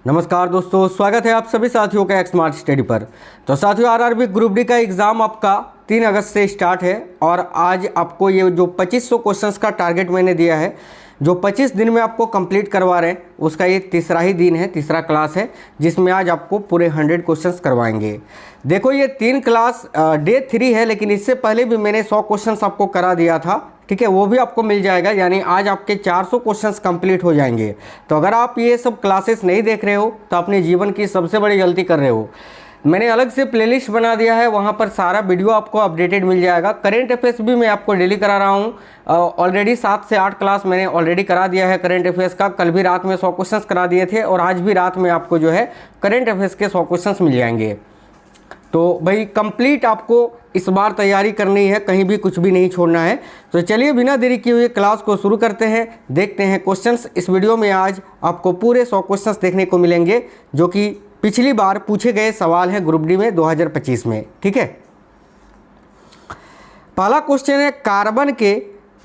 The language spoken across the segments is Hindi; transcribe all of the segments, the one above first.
नमस्कार दोस्तों, स्वागत है आप सभी साथियों का स्मार्ट स्टडी पर। तो साथियों, आरआरबी ग्रुप डी का एग्ज़ाम आपका 3 अगस्त से स्टार्ट है और आज आपको ये जो 2500 क्वेश्चंस का टारगेट मैंने दिया है, जो 25 दिन में आपको कंप्लीट करवा रहे हैं, उसका ये तीसरा ही दिन है, तीसरा क्लास है, जिसमें आज आपको पूरे 100 क्वेश्चंस करवाएंगे। देखो, ये 3 क्लास डे 3 है, लेकिन इससे पहले भी मैंने 100 क्वेश्चंस आपको करा दिया था, ठीक है, वो भी आपको मिल जाएगा। यानी आज आपके 400 क्वेश्चंस कंप्लीट हो जाएंगे। तो अगर आप ये सब क्लासेस नहीं देख रहे हो तो अपने जीवन की सबसे बड़ी गलती कर रहे हो। मैंने अलग से प्लेलिस्ट बना दिया है, वहाँ पर सारा वीडियो आपको अपडेटेड मिल जाएगा। करेंट अफेयर्स भी मैं आपको डेली करा रहा हूँ। ऑलरेडी 7 से 8 क्लास मैंने ऑलरेडी करा दिया है करेंट अफेयर्स का। कल भी रात में 100 क्वेश्चंस करा दिए थे और आज भी रात में आपको जो है करेंट अफेयर्स के 100 क्वेश्चंस मिल जाएंगे। तो भाई कंप्लीट आपको इस बार तैयारी करनी है, कहीं भी कुछ भी नहीं छोड़ना है। तो चलिए बिना देरी किए हुए क्लास को शुरू करते हैं, देखते हैं क्वेश्चंस। इस वीडियो में आज आपको पूरे 100 क्वेश्चंस देखने को मिलेंगे, जो कि पिछली बार पूछे गए सवाल हैं ग्रुप डी में 2025 में, ठीक है। पहला क्वेश्चन है, कार्बन के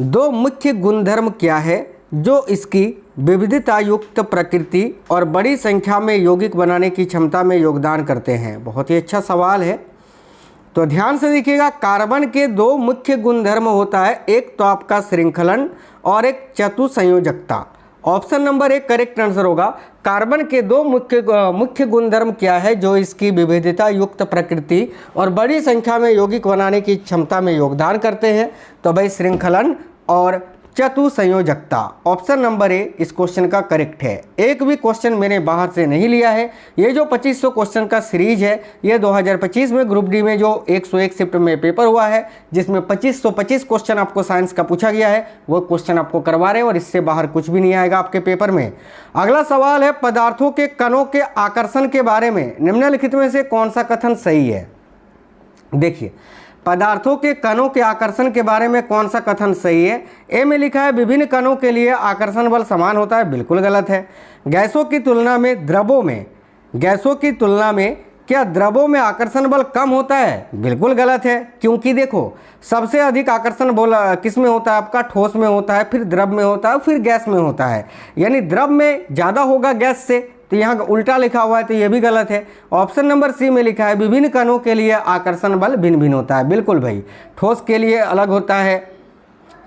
2 मुख्य गुणधर्म क्या है जो इसकी विविधता युक्त प्रकृति और बड़ी संख्या में यौगिक बनाने की क्षमता में योगदान करते हैं। बहुत ही अच्छा सवाल है, तो ध्यान से देखिएगा। कार्बन के 2 मुख्य गुणधर्म होता है, एक तो आपका श्रृंखलन और एक चतुसंयोजकता। ऑप्शन नंबर 1 करेक्ट आंसर होगा। कार्बन के 2 मुख्य गुणधर्म क्या है जो इसकी विविधता युक्त प्रकृति और बड़ी संख्या में यौगिक बनाने की क्षमता में योगदान करते हैं। तो भाई श्रृंखलन और चतुसंयोजकता, ऑप्शन नंबर ए इस क्वेश्चन का करेक्ट है। एक भी क्वेश्चन मैंने बाहर से नहीं लिया है। ये जो 2500 क्वेश्चन का सीरीज है, ये 2025 में ग्रुप डी में जो 101 शिफ्ट में पेपर हुआ है, जिसमें 2525 क्वेश्चन आपको साइंस का पूछा गया है, वो क्वेश्चन आपको करवा रहे हैं और इससे बाहर कुछ भी नहीं आएगा आपके पेपर में। अगला सवाल है, पदार्थों के कणों के आकर्षण के बारे में निम्नलिखित में से कौन सा कथन सही है। देखिए, पदार्थों के कणों के आकर्षण के बारे में कौन सा कथन सही है। ए में लिखा है विभिन्न कणों के लिए आकर्षण बल समान होता है, बिल्कुल गलत है। गैसों की तुलना में क्या द्रवों में आकर्षण बल कम होता है, बिल्कुल गलत है। क्योंकि देखो, सबसे अधिक आकर्षण बल किस में होता है, आपका ठोस में होता है, फिर द्रव में होता है, फिर गैस में होता है। यानी द्रव में ज़्यादा होगा गैस से, तो यहाँ उल्टा लिखा हुआ है, तो ये भी गलत है। ऑप्शन नंबर सी में लिखा है विभिन्न कणों के लिए आकर्षण बल भिन्न भिन्न होता है, बिल्कुल भाई। ठोस के लिए अलग होता है,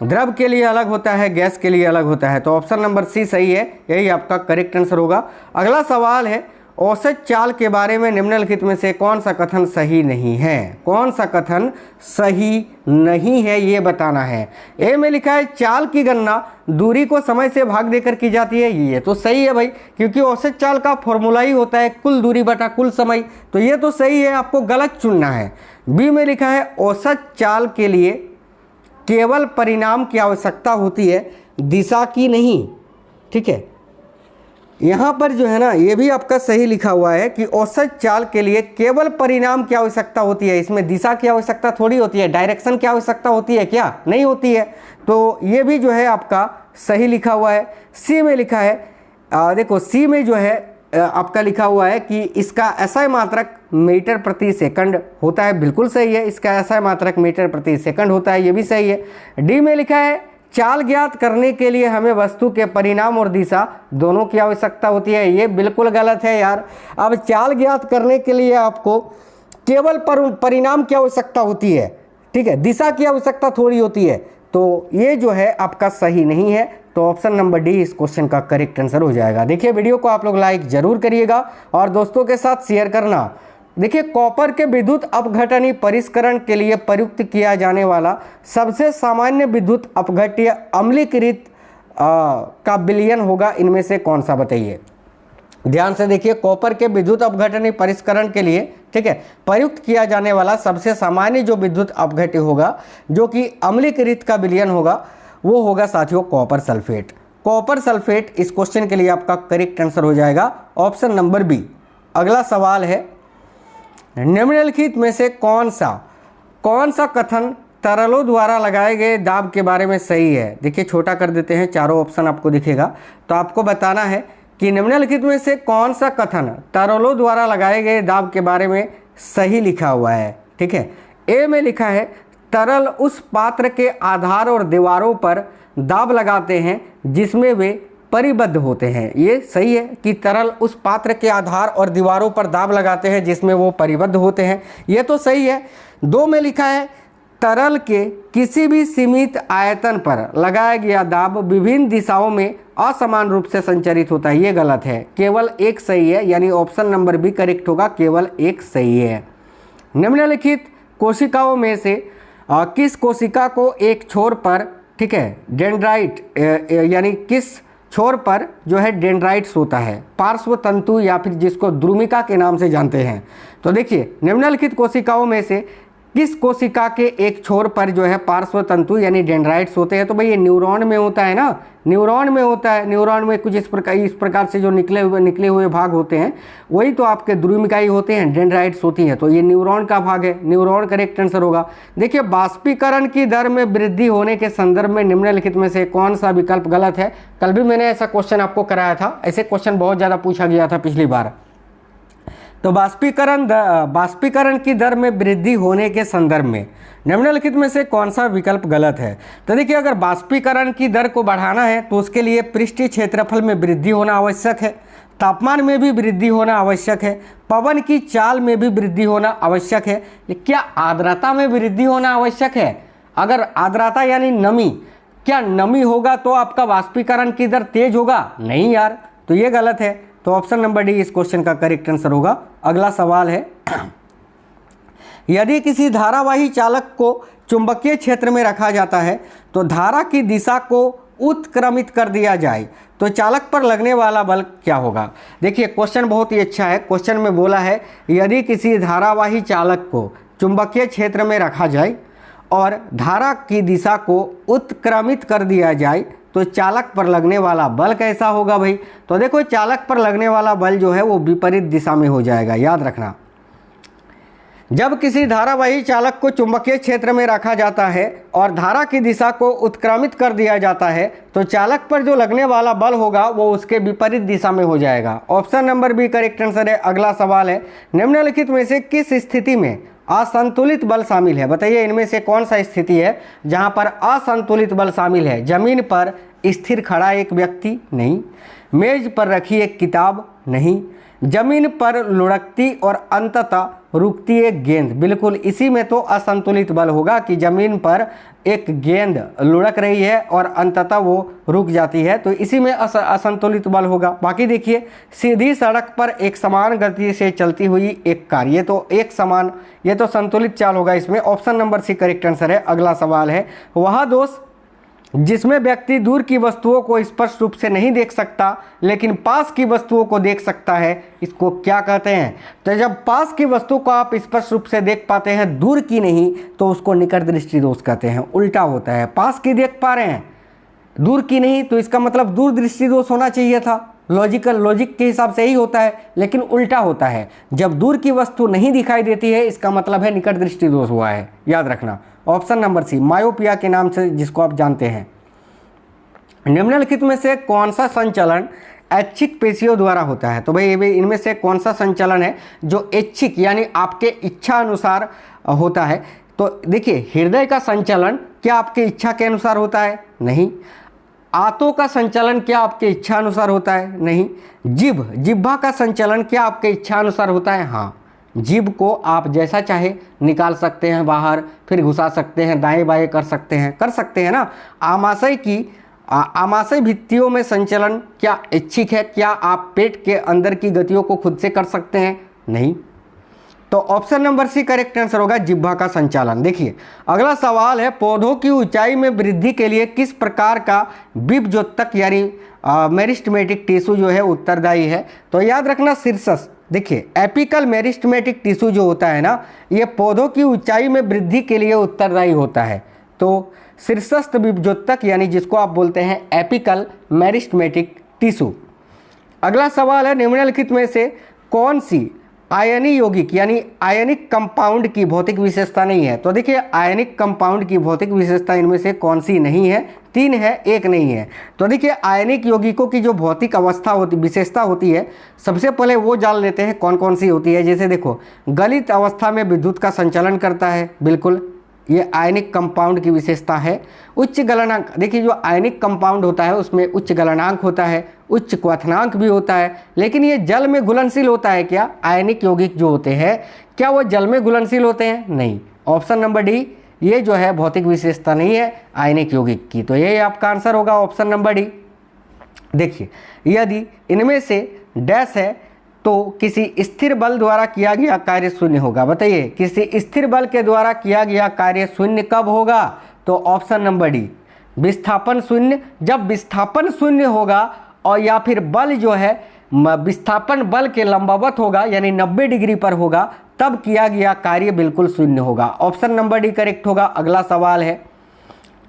द्रव के लिए अलग होता है, गैस के लिए अलग होता है। तो ऑप्शन नंबर सी सही है, यही आपका करेक्ट आंसर होगा। अगला सवाल है, औसत चाल के बारे में निम्नलिखित में से कौन सा कथन सही नहीं है। कौन सा कथन सही नहीं है ये बताना है। ए में लिखा है चाल की गणना दूरी को समय से भाग देकर की जाती है, ये तो सही है भाई, क्योंकि औसत चाल का फॉर्मूला ही होता है कुल दूरी बटा कुल समय, तो ये तो सही है, आपको गलत चुनना है। बी में लिखा है औसत चाल के लिए केवल परिणाम की आवश्यकता होती है, दिशा की नहीं, ठीक है। यहाँ पर जो है ना, ये भी आपका सही लिखा हुआ है कि औसत चाल के लिए केवल परिणाम की आवश्यकता होती है, इसमें दिशा की आवश्यकता थोड़ी होती है, डायरेक्शन की आवश्यकता होती है क्या, नहीं होती है। तो ये भी जो है आपका सही लिखा हुआ है। सी में लिखा है, देखो सी में जो है आपका लिखा हुआ है कि इसका एसआई मात्रक मीटर प्रति सेकंड होता है, बिल्कुल सही है, इसका एसआई मात्रक मीटर प्रति सेकंड होता है, ये भी सही है। डी में लिखा है चाल ज्ञात करने के लिए हमें वस्तु के परिणाम और दिशा दोनों की आवश्यकता होती है, ये बिल्कुल गलत है यार। अब चाल ज्ञात करने के लिए आपको केवल परिणाम की आवश्यकता होती है, ठीक है, दिशा की आवश्यकता थोड़ी होती है, तो ये जो है आपका सही नहीं है। तो ऑप्शन नंबर डी इस क्वेश्चन का करेक्ट आंसर हो जाएगा। देखिए, वीडियो को आप लोग लाइक जरूर करिएगा और दोस्तों के साथ शेयर करना। देखिए, कॉपर के विद्युत अपघटनीय परिष्करण के लिए प्रयुक्त किया जाने वाला सबसे सामान्य विद्युत अपघट्य अम्लीकृत का विलयन होगा, इनमें से कौन सा बताइए। ध्यान से देखिए, कॉपर के विद्युत अपघटनीय परिष्करण के लिए, ठीक है, प्रयुक्त किया जाने वाला सबसे सामान्य जो विद्युत अपघट्य होगा जो कि अम्लीकृत का विलयन होगा, वो होगा साथियों कॉपर सल्फेट। कॉपर सल्फेट इस क्वेश्चन के लिए आपका करेक्ट आंसर हो जाएगा, ऑप्शन नंबर बी। अगला सवाल है, निम्नलिखित में से कौन सा कथन तरलों द्वारा लगाए गए दाब के बारे में सही है। देखिए, छोटा कर देते हैं, चारों ऑप्शन आपको दिखेगा, तो आपको बताना है कि निम्नलिखित में से कौन सा कथन तरलों द्वारा लगाए गए दाब के बारे में सही लिखा हुआ है, ठीक है। ए में लिखा है तरल उस पात्र के आधार और दीवारों पर दाब लगाते हैं जिसमें वे परिबद्ध होते हैं। ये सही है कि तरल उस पात्र के आधार और दीवारों पर दाब लगाते हैं जिसमें वो परिबद्ध होते हैं, ये तो सही है। 2 में लिखा है तरल के किसी भी सीमित आयतन पर लगाया गया दाब विभिन्न दिशाओं में असमान रूप से संचरित होता है, ये गलत है। केवल एक सही है, यानी ऑप्शन नंबर बी करेक्ट होगा, केवल एक सही है। निम्नलिखित कोशिकाओं में से किस कोशिका को एक छोर पर, ठीक है, डेंड्राइट यानी किस छोर पर जो है डेंड्राइट्स होता है, पार्श्व तंतु या फिर जिसको द्रुमिका के नाम से जानते हैं। तो देखिए निम्नलिखित कोशिकाओं में से किस कोशिका के एक छोर पर जो है पार्श्व तंतु यानी डेंड्राइट्स होते हैं? तो भाई ये न्यूरॉन में होता है ना, न्यूरॉन में होता है। न्यूरॉन में कुछ इस प्रकार से जो निकले हुए भाग होते हैं वही तो आपके द्रुमिकाई होते हैं, डेंड्राइट्स होती हैं। तो ये न्यूरॉन का भाग है, न्यूरॉन करेक्ट आंसर होगा। देखिए बाष्पीकरण की दर में वृद्धि होने के संदर्भ में निम्नलिखित में से कौन सा विकल्प गलत है? कल भी मैंने ऐसा क्वेश्चन आपको कराया था, ऐसे क्वेश्चन बहुत ज़्यादा पूछा गया था पिछली बार। तो बाष्पीकरण की दर में वृद्धि होने के संदर्भ में निम्नलिखित में से कौन सा विकल्प गलत है? तो देखिए अगर बाष्पीकरण की दर को बढ़ाना है तो उसके लिए पृष्ठीय क्षेत्रफल में वृद्धि होना आवश्यक है, तापमान में भी वृद्धि होना आवश्यक है, पवन की चाल में भी वृद्धि होना आवश्यक है, क्या आर्द्रता में वृद्धि होना आवश्यक है? अगर आर्द्रता यानी नमी, क्या नमी होगा तो आपका बाष्पीकरण की दर तेज होगा? नहीं यार, तो ये गलत है। तो ऑप्शन नंबर डी इस क्वेश्चन का करेक्ट आंसर होगा। अगला सवाल है यदि किसी धारावाही चालक को चुंबकीय क्षेत्र में रखा जाता है तो धारा की दिशा को उत्क्रमित कर दिया जाए तो चालक पर लगने वाला बल क्या होगा? देखिए क्वेश्चन बहुत ही अच्छा है। क्वेश्चन में बोला है यदि किसी धारावाही चालक को चुंबकीय क्षेत्र में रखा जाए और धारा की दिशा को उत्क्रमित कर दिया जाए तो चालक पर लगने वाला बल कैसा होगा भाई? तो देखो चालक पर लगने वाला बल जो है वो विपरीत दिशा में हो जाएगा, याद रखना। जब किसी धारावाही चालक को चुंबकीय क्षेत्र में रखा जाता है और धारा की दिशा को उत्क्रमित कर दिया जाता है तो चालक पर जो लगने वाला बल होगा वो उसके विपरीत दिशा में हो जाएगा। Option number B correct answer है। अगला सवाल है निम्नलिखित में से किस स्थिति में असंतुलित बल शामिल है? बताइए इनमें से कौन सा स्थिति है जहां पर असंतुलित बल शामिल है? जमीन पर स्थिर खड़ा एक व्यक्ति? नहीं। मेज पर रखी एक किताब? नहीं। जमीन पर लुढ़कती और अंततः रुकती एक गेंद? बिल्कुल, इसी में तो असंतुलित बल होगा कि जमीन पर एक गेंद लुढ़क रही है और अंततः वो रुक जाती है, तो इसी में असंतुलित बल होगा। बाकी देखिए सीधी सड़क पर एक समान गति से चलती हुई एक कार, ये तो संतुलित चाल होगा इसमें। Option number C correct answer है। अगला सवाल है वह दोष जिसमें व्यक्ति दूर की वस्तुओं को स्पष्ट रूप से नहीं देख सकता लेकिन पास की वस्तुओं को देख सकता है, इसको क्या कहते हैं? तो जब पास की वस्तु को आप स्पष्ट रूप से देख पाते हैं, दूर की नहीं, तो उसको निकट दृष्टि दोष कहते हैं। उल्टा होता है, पास की देख पा रहे हैं, दूर की नहीं, तो इसका मतलब दूर दृष्टि दोष होना चाहिए था। लॉजिक के हिसाब से ही होता है, लेकिन उल्टा होता है। जब दूर की वस्तु नहीं दिखाई देती है इसका मतलब है निकट दृष्टि दोष हुआ है, याद रखना। ऑप्शन नंबर सी मायोपिया के नाम से जिसको आप जानते हैं। निम्नलिखित में से कौन सा संचलन ऐच्छिक पेशियों द्वारा होता है? तो भाई इनमें से कौन सा संचलन है जो ऐच्छिक यानी आपके इच्छा अनुसार होता है? तो देखिए हृदय का संचलन क्या आपके इच्छा के अनुसार होता है? नहीं। आंतों का संचलन क्या आपके इच्छा अनुसार होता है? नहीं। जिह्वा का संचलन क्या आपके इच्छा अनुसार होता है? हाँ, जीभ को आप जैसा चाहे निकाल सकते हैं बाहर, फिर घुसा सकते हैं, दाएं बाएं कर सकते हैं ना। आमाशय भित्तियों में संचलन क्या ऐच्छिक है? क्या आप पेट के अंदर की गतियों को खुद से कर सकते हैं? नहीं। तो option number C correct answer होगा, जिह्वा का संचालन। देखिए अगला सवाल है पौधों की ऊंचाई में वृद्धि के लिए किस प्रकार का बीजोत्तक यानी मेरिस्टेमेटिक टिश्यू जो है उत्तरदायी है? तो याद रखना शीर्षस्थ। देखिए एपिकल मेरिस्टेमेटिक टिश्यू जो होता है ना, ये पौधों की ऊंचाई में वृद्धि के लिए उत्तरदायी होता है। तो शीर्षस्थ बीजोत्तक यानी जिसको आप बोलते हैं एपिकल मेरिस्टेमेटिक टिश्यू। अगला सवाल है निम्नलिखित में से कौन सी आयनी यौगिक यानी आयनिक कंपाउंड की भौतिक विशेषता नहीं है? तो देखिए आयनिक कंपाउंड की भौतिक विशेषता इनमें से कौन सी नहीं है? 3 है, 1 नहीं है। तो देखिए आयनिक यौगिकों की जो भौतिक विशेषता होती है, सबसे पहले वो जान लेते हैं कौन कौन सी होती है। जैसे देखो गलित अवस्था में विद्युत का संचालन करता है, बिल्कुल ये आयनिक कंपाउंड की विशेषता है। उच्च गलनांक, देखिए जो आयनिक कंपाउंड होता है उसमें उच्च गलनांक होता है, उच्च क्वथनांक भी होता है, लेकिन ये जल में घुलनशील होता है क्या? आयनिक यौगिक जो होते हैं क्या वो जल में घुलनशील होते हैं? नहीं। ऑप्शन नंबर डी, ये जो है भौतिक विशेषता नहीं है आयनिक यौगिक की, तो ये आपका आंसर होगा ऑप्शन नंबर डी। देखिए, यदि इनमें से डैश है तो किसी स्थिर बल द्वारा किया गया कार्य शून्य होगा। बताइए, किसी स्थिर बल के द्वारा किया गया कार्य शून्य कब होगा? तो ऑप्शन नंबर डी, विस्थापन शून्य। जब विस्थापन शून्य होगा और या फिर बल जो है विस्थापन बल के लंबवत होगा यानी 90 डिग्री पर होगा, तब किया गया कार्य बिल्कुल शून्य होगा। ऑप्शन नंबर डी करेक्ट होगा। अगला सवाल है,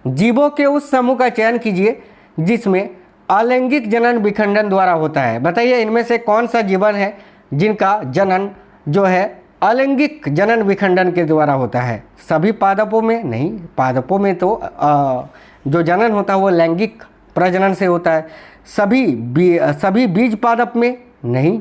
जीवों के उस समूह का चयन कीजिए जिसमें अलैंगिक जनन विखंडन द्वारा होता है। बताइए, इनमें से कौन सा जीवन है जिनका जनन जो है अलैंगिक जनन विखंडन के द्वारा होता है? सभी पादपों में? नहीं, पादपों में तो जो जनन होता है वो लैंगिक प्रजनन से होता है। सभी बीज पादप में? नहीं।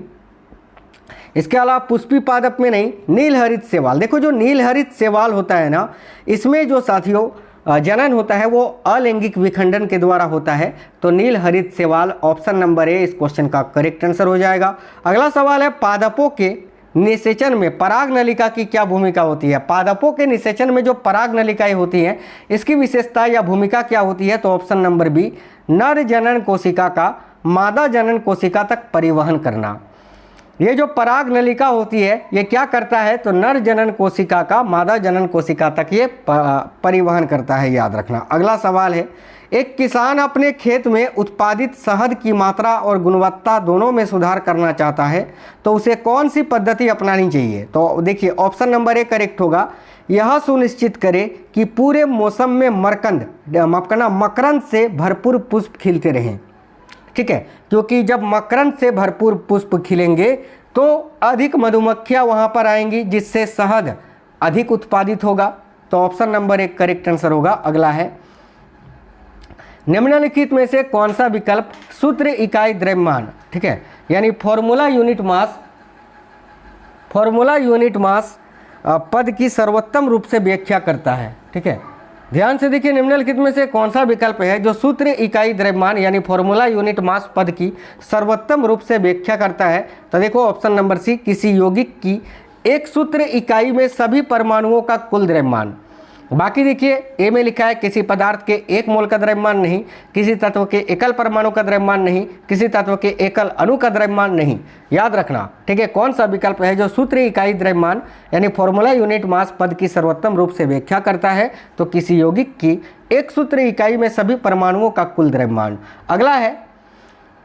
इसके अलावा पुष्पी पादप में? नहीं। नीलहरित शैवाल, देखो जो नीलहरित शैवाल होता है ना, इसमें जो साथियों जनन होता है वो अलैंगिक विखंडन के द्वारा होता है। तो नीलहरित शैवाल, ऑप्शन नंबर ए इस क्वेश्चन का करेक्ट आंसर हो जाएगा। अगला सवाल है, पादपों के निषेचन में पराग नलिका की क्या भूमिका होती है? पादपों के निषेचन में जो पराग नलिकाएं होती हैं इसकी विशेषता या भूमिका क्या होती है? तो ऑप्शन नंबर बी, नर जनन कोशिका का मादा जनन कोशिका तक परिवहन करना। ये जो पराग नलिका होती है ये क्या करता है? तो नर जनन कोशिका का मादा जनन कोशिका तक ये परिवहन करता है, याद रखना। अगला सवाल है, एक किसान अपने खेत में उत्पादित शहद की मात्रा और गुणवत्ता दोनों में सुधार करना चाहता है, तो उसे कौन सी पद्धति अपनानी चाहिए? तो देखिए, ऑप्शन नंबर ए करेक्ट होगा। यह सुनिश्चित करे कि पूरे मौसम में मकरंद से भरपूर पुष्प खिलते रहें। ठीक है, क्योंकि जब मकरंद से भरपूर पुष्प खिलेंगे तो अधिक मधुमक्खियां वहां पर आएंगी जिससे शहद अधिक उत्पादित होगा। तो ऑप्शन नंबर एक करेक्ट आंसर होगा। अगला है, निम्नलिखित में से कौन सा विकल्प सूत्र इकाई द्रव्यमान, ठीक है, यानी फॉर्मूला यूनिट मास पद की सर्वोत्तम रूप से व्याख्या करता है? ठीक है, ध्यान से देखिए, निम्नलिखित में से कौन सा विकल्प है जो सूत्र इकाई द्रव्यमान यानी फॉर्मूला यूनिट मास पद की सर्वोत्तम रूप से व्याख्या करता है? तो देखो ऑप्शन नंबर सी, किसी यौगिक की एक सूत्र इकाई में सभी परमाणुओं का कुल द्रव्यमान। बाकी देखिए, ए में लिखा है किसी पदार्थ के एक मोल का द्रव्यमान नहीं, किसी तत्व के एकल परमाणु का द्रव्यमान नहीं, किसी तत्व के एकल अणु का द्रव्यमान नहीं। याद रखना, ठीक है, कौन सा विकल्प है जो सूत्र इकाई द्रव्यमान यानी फॉर्मूला यूनिट मास पद की सर्वोत्तम रूप से व्याख्या करता है? तो किसी यौगिक की एक सूत्र इकाई में सभी परमाणुओं का कुल द्रव्यमान। अगला है,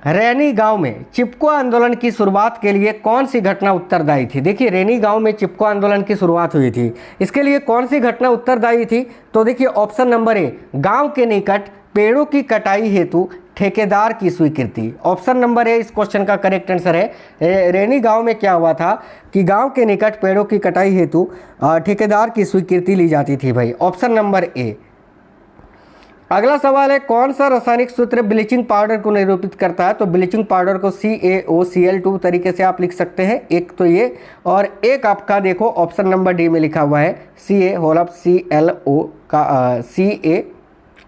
रैनी गांव में चिपको आंदोलन की शुरुआत के लिए कौन सी घटना उत्तरदायी थी? देखिए, रैनी गांव में चिपको आंदोलन की शुरुआत हुई थी, इसके लिए कौन सी घटना उत्तरदायी थी? तो देखिए, ऑप्शन नंबर ए, गांव के निकट पेड़ों की कटाई हेतु ठेकेदार की स्वीकृति। ऑप्शन नंबर ए इस क्वेश्चन का करेक्ट आंसर है। रैनी गांव में क्या हुआ था कि गांव के निकट पेड़ों की कटाई हेतु ठेकेदार की स्वीकृति ली जाती थी भाई, ऑप्शन नंबर ए। अगला सवाल है, कौन सा रासायनिक सूत्र ब्लीचिंग पाउडर को निरूपित करता है? तो ब्लीचिंग पाउडर को CaOCl2 तरीके से आप लिख सकते हैं, एक तो ये, और एक आपका देखो ऑप्शन नंबर डी में लिखा हुआ है CaClO का Ca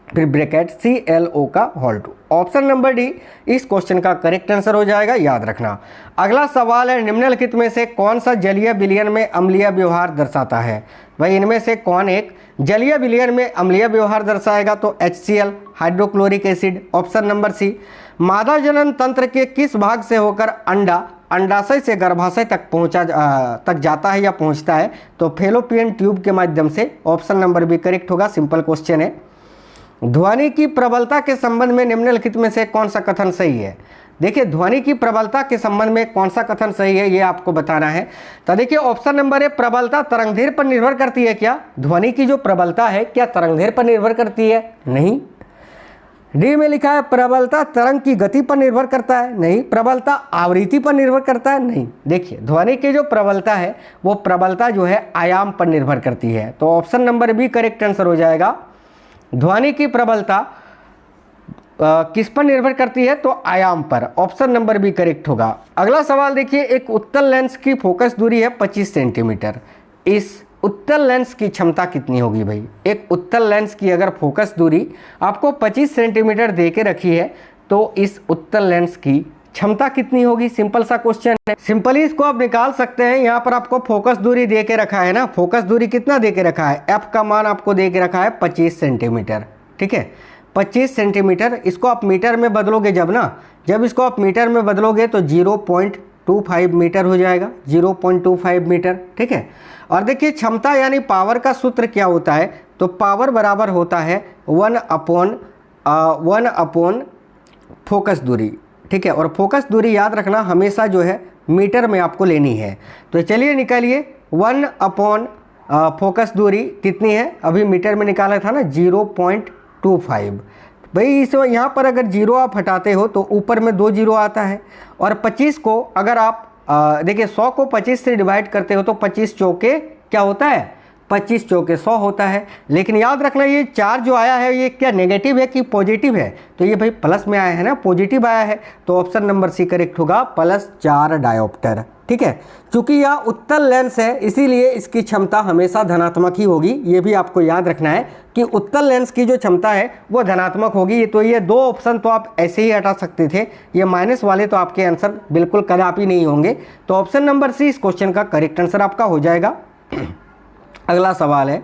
फिर ब्रैकेट ClO का होल 2। ऑप्शन नंबर डी इस क्वेश्चन का करेक्ट आंसर हो जाएगा, याद रखना। अगला सवाल है, निम्नलिखित में से कौन सा जलीय विलयन में अम्लीय व्यवहार दर्शाता है? भाई, इनमें से कौन एक जलीय विलयन में अम्लीय व्यवहार दर्शाएगा? तो HCl, hydrochloric acid. Option number C, मादा जनन तंत्र के किस भाग से होकर अंडा अंडाशय से गर्भाशय तक जाता है या पहुंचता है? तो फेलोपियन ट्यूब के माध्यम से। ऑप्शन नंबर बी करेक्ट होगा, सिंपल क्वेश्चन है। ध्वनि की प्रबलता के संबंध में निम्नलिखित में से कौन सा कथन सही है? देखिए, ध्वनि की प्रबलता के संबंध में कौन सा कथन सही है ये आपको बताना है। तो देखिए, ऑप्शन नंबर ए, प्रबलता तरंगदैर्घ्य पर निर्भर करती है क्या? ध्वनि की जो प्रबलता है क्या तरंगदैर्घ्य पर निर्भर करती है? नहीं। डी में लिखा है प्रबलता तरंग की गति पर निर्भर करता है? नहीं। प्रबलता आवृत्ति पर निर्भर करता है? नहीं। देखिए, ध्वनि की जो प्रबलता है वो प्रबलता जो है आयाम पर निर्भर करती है। तो option number B correct answer हो जाएगा। ध्वनि की प्रबलता किस पर निर्भर करती है? तो आयाम पर। ऑप्शन नंबर बी करेक्ट होगा। अगला सवाल देखिए, एक उत्तल लेंस की फोकस दूरी है 25 सेंटीमीटर। इस उत्तल लेंस की क्षमता कितनी होगी भाई। एक उत्तल लेंस की अगर फोकस दूरी आपको 25 सेंटीमीटर दे के रखी है तो इस उत्तल लेंस की क्षमता कितनी होगी। सिंपल सा क्वेश्चन है, सिंपली इसको आप निकाल सकते हैं। यहाँ पर आपको फोकस दूरी दे के रखा है ना, फोकस दूरी कितना दे के रखा है, एफ का मान आपको दे के रखा है 25 सेंटीमीटर। ठीक है, 25 सेंटीमीटर। इसको आप मीटर में बदलोगे जब इसको आप मीटर में बदलोगे तो 0.25 मीटर हो जाएगा, 0.25 मीटर। ठीक है, और देखिए क्षमता यानी पावर का सूत्र क्या होता है, तो पावर बराबर होता है 1 अपॉन फोकस दूरी। ठीक है, और फोकस दूरी याद रखना हमेशा जो है मीटर में आपको लेनी है। तो चलिए निकालिए, 1 अपॉन फोकस दूरी कितनी है, अभी मीटर में निकाला था ना 0.25। भाई इस यहाँ पर अगर 0 आप हटाते हो तो ऊपर में 2 0 आता है, और 25 को अगर आप देखिए 100 को 25 से डिवाइड करते हो तो 25 चौके क्या होता है, 25 चौके 100 होता है। लेकिन याद रखना ये 4 जो आया है ये क्या नेगेटिव है कि पॉजिटिव है, तो ये भाई प्लस में आया है ना, पॉजिटिव आया है, तो ऑप्शन नंबर सी करेक्ट होगा, +4 डायोप्टर। ठीक है, चूंकि यह उत्तल लेंस है इसीलिए इसकी क्षमता हमेशा धनात्मक ही होगी। ये भी आपको याद रखना है कि उत्तल लेंस की जो क्षमता है वो धनात्मक होगी। तो ये 2 ऑप्शन तो आप ऐसे ही हटा सकते थे, ये माइनस वाले तो आपके आंसर बिल्कुल कदापि नहीं होंगे। तो ऑप्शन नंबर सी इस क्वेश्चन का करेक्ट आंसर आपका हो जाएगा। अगला सवाल है,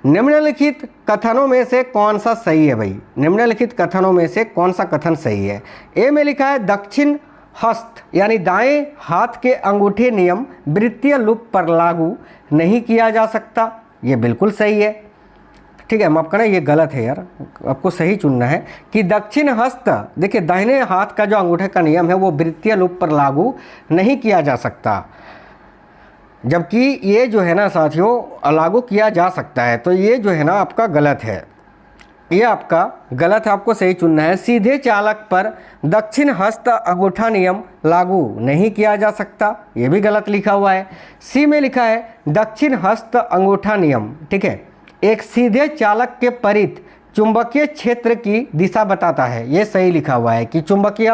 निम्नलिखित कथनों में से कौन सा सही है भाई, निम्नलिखित कथनों में से कौन सा कथन सही है। ए में लिखा है दक्षिण हस्त यानी दाएं हाथ के अंगूठे नियम वृत्तीय लूप पर लागू नहीं किया जा सकता, ये बिल्कुल सही है। ठीक है, माफ करना ये गलत है यार, आपको सही चुनना है कि दक्षिण हस्त, देखिए दाहिने हाथ का जो अंगूठे का नियम है वो वृत्तीय लूप पर लागू नहीं किया जा सकता, जबकि ये जो है ना साथियों लागू किया जा सकता है। तो ये जो है ना आपका गलत है, ये आपका गलत है, आपको सही चुनना है। सीधे चालक पर दक्षिण हस्त अंगूठा नियम लागू नहीं किया जा सकता, ये भी गलत लिखा हुआ है। सी में लिखा है दक्षिण हस्त अंगूठा नियम, ठीक है, एक सीधे चालक के परित चुंबकीय क्षेत्र की दिशा बताता है, ये सही लिखा हुआ है कि चुंबकीय